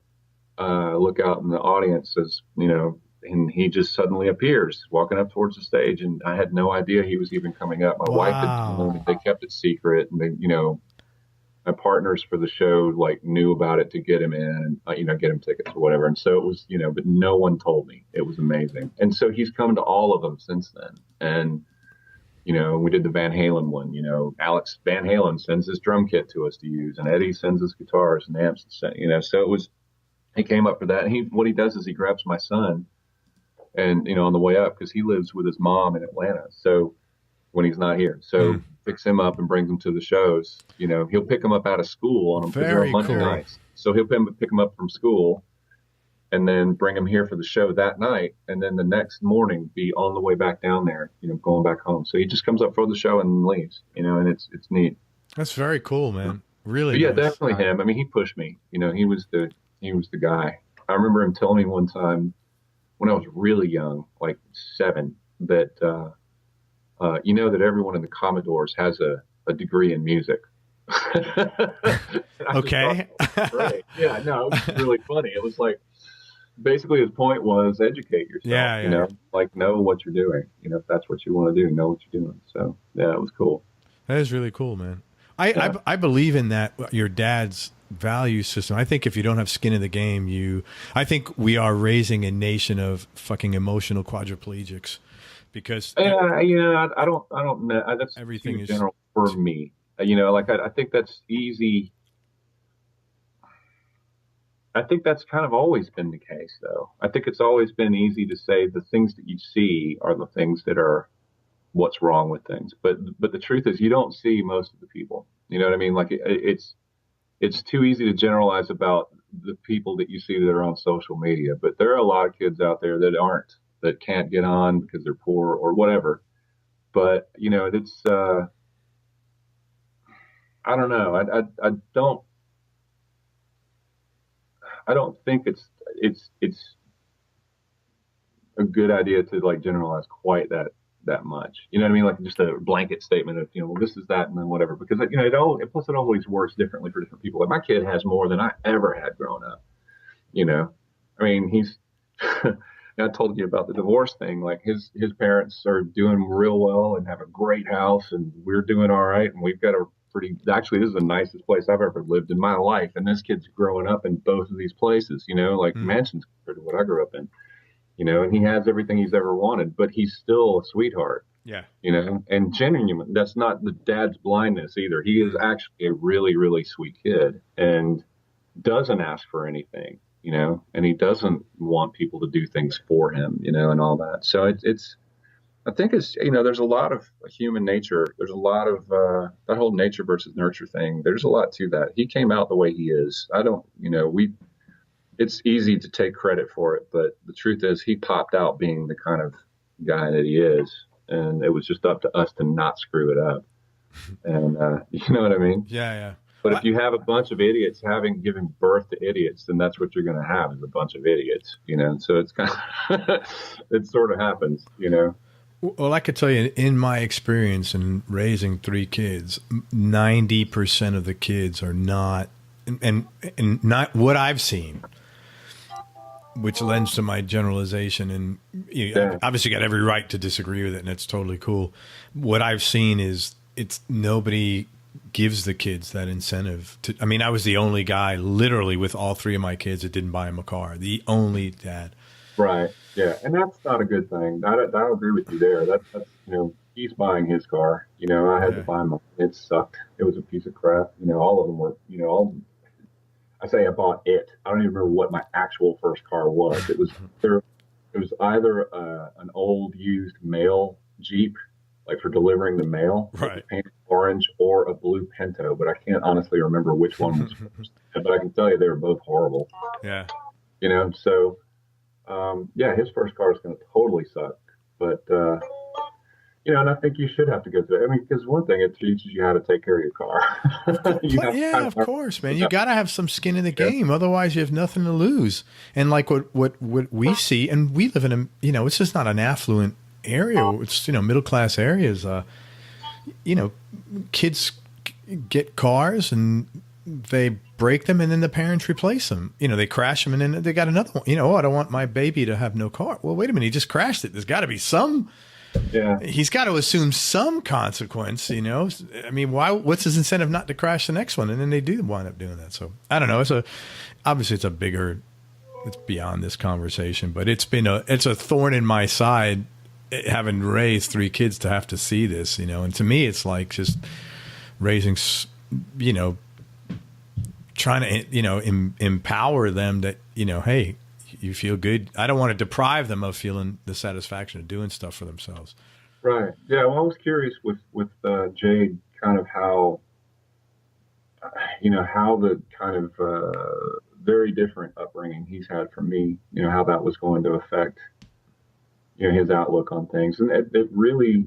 I look out in the audience and he just suddenly appears walking up towards the stage. And I had no idea he was even coming up. My wife had known it. They kept it secret. And they, my partners for the show knew about it to get him in and get him tickets or whatever. And so it was, but no one told me. It was amazing. And so he's come to all of them since then. And You know, we did the Van Halen one. You know, Alex Van Halen sends his drum kit to us to use, and Eddie sends his guitars and amps. You know, so it was. He came up for that. And what he does is he grabs my son, and you know, on the way up because he lives with his mom in Atlanta. So when he's not here, so picks him up and brings him to the shows. You know, he'll pick him up out of school on Monday nights. So he'll pick him up from school, and then bring him here for the show that night, and then the next morning be on the way back down there, you know, going back home. So he just comes up for the show and leaves, you know, and it's neat. That's very cool, man. Really? But yeah, nice. Definitely him. I mean, he pushed me, you know, he was the guy. I remember him telling me one time when I was really young, like 7, that, you know, that everyone in the Commodores has a degree in music. Okay. Right. Yeah, no, it was really funny. It was like, basically his point was educate yourself, you know, like know what you're doing, you know, if that's what you want to do, know what you're doing. So yeah, it was cool. That is really cool, man. I believe in that, your dad's value system. I think if you don't have skin in the game, I think we are raising a nation of fucking emotional quadriplegics because you know, I don't know. That's everything is general for me. You know, like I think that's easy. I think that's kind of always been the case, though. I think it's always been easy to say the things that you see are the things that are what's wrong with things. But the truth is, you don't see most of the people. You know what I mean? Like it's too easy to generalize about the people that you see that are on social media. But there are a lot of kids out there that can't get on because they're poor or whatever. But you know, it's I don't know. I don't think it's a good idea to like generalize quite that much. You know what I mean? Like just a blanket statement of, you know, well, this is that and then whatever. Because, you know, plus it always works differently for different people. Like my kid has more than I ever had growing up. You know, I mean, I told you about the divorce thing. Like his parents are doing real well and have a great house, and we're doing all right. And we've got actually, this is the nicest place I've ever lived in my life. And this kid's growing up in both of these places, you know, like mansions compared to what I grew up in, you know, and he has everything he's ever wanted, but he's still a sweetheart. Yeah. You know, and genuinely, that's not the dad's blindness either. He is actually a really, really sweet kid and doesn't ask for anything, you know, and he doesn't want people to do things for him, you know, and all that. So I think it's, you know, there's a lot of human nature. There's a lot of that whole nature versus nurture thing. There's a lot to that. He came out the way he is. It's easy to take credit for it, but the truth is he popped out being the kind of guy that he is. And it was just up to us to not screw it up. And you know what I mean? Yeah. But if you have a bunch of idiots giving birth to idiots, then that's what you're going to have is a bunch of idiots, you know? So it's kind of, it sort of happens, you know? Well, I could tell you in my experience in raising 3 kids, 90% of the kids are not, and not what I've seen, which lends to my generalization. And obviously got every right to disagree with it, and it's totally cool. What I've seen is nobody gives the kids that incentive to. I mean, I was the only guy literally with all 3 of my kids that didn't buy them a car. The only dad. Right. Yeah. And that's not a good thing. I agree with you there. That's, you know, he's buying his car. You know, I had to buy mine. It sucked. It was a piece of crap. You know, all of them were, you know, I say I bought it. I don't even remember what my actual first car was. It was either an old used mail Jeep, like for delivering the mail, right, painted orange, or a blue Pinto, but I can't honestly remember which one was first. But I can tell you they were both horrible. Yeah. You know, so his first car is going to totally suck. But you know, and I think you should have to go through it. I mean, because one thing, it teaches you how to take care of your car. Of course, man. You got to have some skin in the game. Otherwise, you have nothing to lose. And like what we see, and we live in a, you know, it's just not an affluent area. It's, you know, middle class areas. You know, kids get cars and they break them, and then the parents replace them. You know, they crash them, and then they got another one. You know, I don't want my baby to have no car. Well, wait a minute, he just crashed it. There's got to be some. Yeah, he's got to assume some consequence. You know, I mean, what's his incentive not to crash the next one? And then they do wind up doing that. So I don't know. Obviously it's beyond this conversation, but it's a thorn in my side having raised 3 kids to have to see this, and to me, it's like just raising, trying to, empower them that, hey, you feel good. I don't want to deprive them of feeling the satisfaction of doing stuff for themselves. Right. Yeah. Well, I was curious with Jade, kind of how, how the kind of very different upbringing he's had from me, how that was going to affect, his outlook on things. And it's really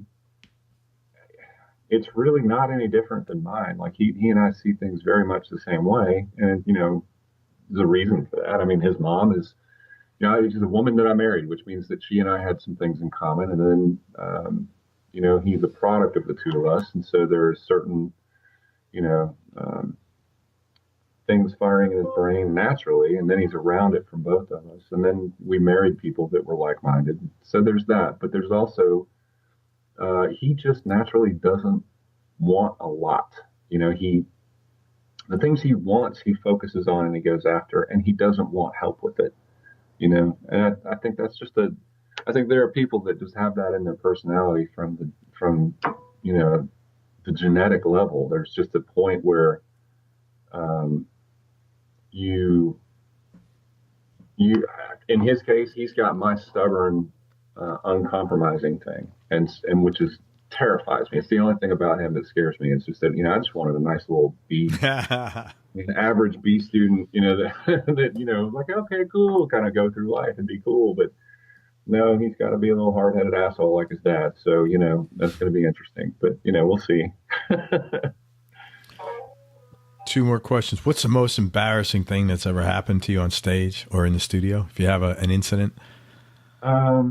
not any different than mine. Like he and I see things very much the same way. And, there's a reason for that. I mean, his mom is, she's a woman that I married, which means that she and I had some things in common. And then, he's a product of the two of us. And so there are certain, things firing in his brain naturally, and then he's around it from both of us. And then we married people that were like-minded. So there's that. But there's also, he just naturally doesn't want a lot. The things he wants, he focuses on and he goes after, and he doesn't want help with it. And I think that's just I think there are people that just have that in their personality from the genetic level. There's just a point where, you, in his case, he's got my stubborn, uncompromising thing, and which terrifies me. It's the only thing about him that scares me. It's just that, I just wanted a nice little B, an average B student, that, like, okay, cool, kind of go through life and be cool. But no, he's got to be a little hard-headed asshole like his dad. So, that's going to be interesting, but, we'll see. 2 more questions. What's the most embarrassing thing that's ever happened to you on stage or in the studio? If you have an incident. I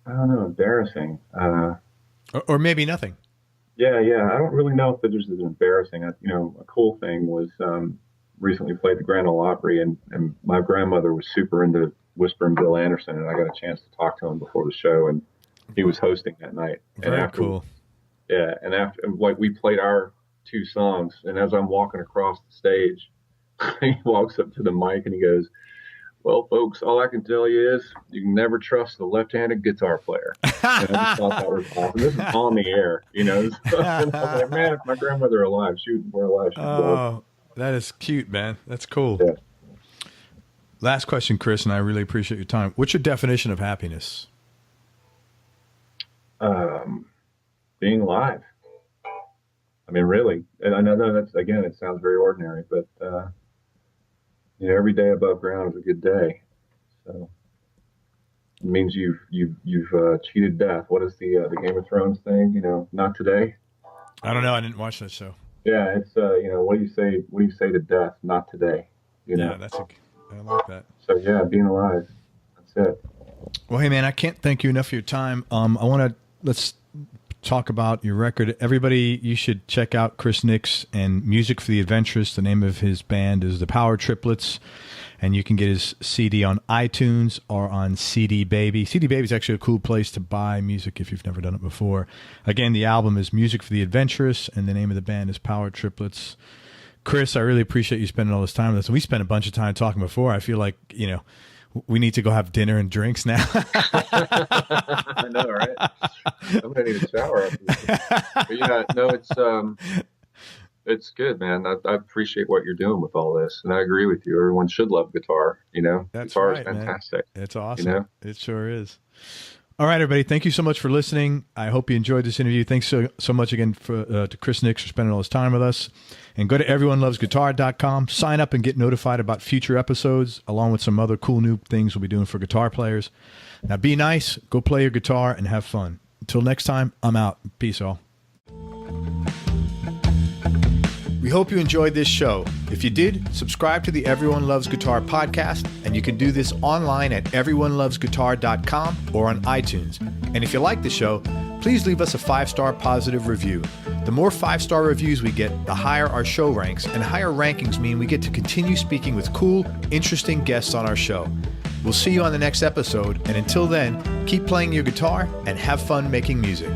don't know. Embarrassing. Or maybe nothing. Yeah. I don't really know if there's an embarrassing. A cool thing was recently played the Grand Ole Opry, and my grandmother was super into Whispering Bill Anderson, and I got a chance to talk to him before the show, and he was hosting that night. Very cool. Yeah, and after, like, we played our 2 songs, and as I'm walking across the stage, he walks up to the mic and he goes, "Well, folks, all I can tell you is you can never trust the left-handed guitar player." And I just thought that was awesome. This is on the air, And I was like, man, if my grandmother were alive, that is cute, man. That's cool. Yeah. Last question, Chris, and I really appreciate your time. What's your definition of happiness? Being alive. I mean, really. And I know that's, again, it sounds very ordinary, but every day above ground is a good day. So it means you've cheated death. What is the Game of Thrones thing? Not today. I don't know. I didn't watch that show. Yeah, it's what do you say? What do you say to death? Not today. Yeah, I like that. So yeah, being alive. That's it. Well, hey man, I can't thank you enough for your time. Let's talk about your record. Everybody, you should check out Chris Nix and Music for the Adventurous. The name of his band is the Power Triplets, and you can get his CD on iTunes or on CD Baby. CD Baby is actually a cool place to buy music if you've never done it before. Again, the album is Music for the Adventurous, and the name of the band is Power Triplets. Chris, I really appreciate you spending all this time with us. We spent a bunch of time talking before. I feel like, we need to go have dinner and drinks now. I know, right? I'm gonna need a shower after this. But yeah, no, it's good, man. I appreciate what you're doing with all this, and I agree with you. Everyone should love guitar. Guitar is fantastic. Man. It's awesome. It sure is. All right, everybody. Thank you so much for listening. I hope you enjoyed this interview. Thanks so much again to Chris Nix for spending all his time with us. And go to everyonelovesguitar.com. Sign up and get notified about future episodes, along with some other cool new things we'll be doing for guitar players. Now, be nice, go play your guitar, and have fun. Until next time, I'm out. Peace, all. We hope you enjoyed this show. If you did, subscribe to the Everyone Loves Guitar podcast, and you can do this online at everyonelovesguitar.com or on iTunes. And if you like the show, please leave us a 5-star positive review. The more 5-star reviews we get, the higher our show ranks, and higher rankings mean we get to continue speaking with cool, interesting guests on our show. We'll see you on the next episode, and until then, keep playing your guitar and have fun making music.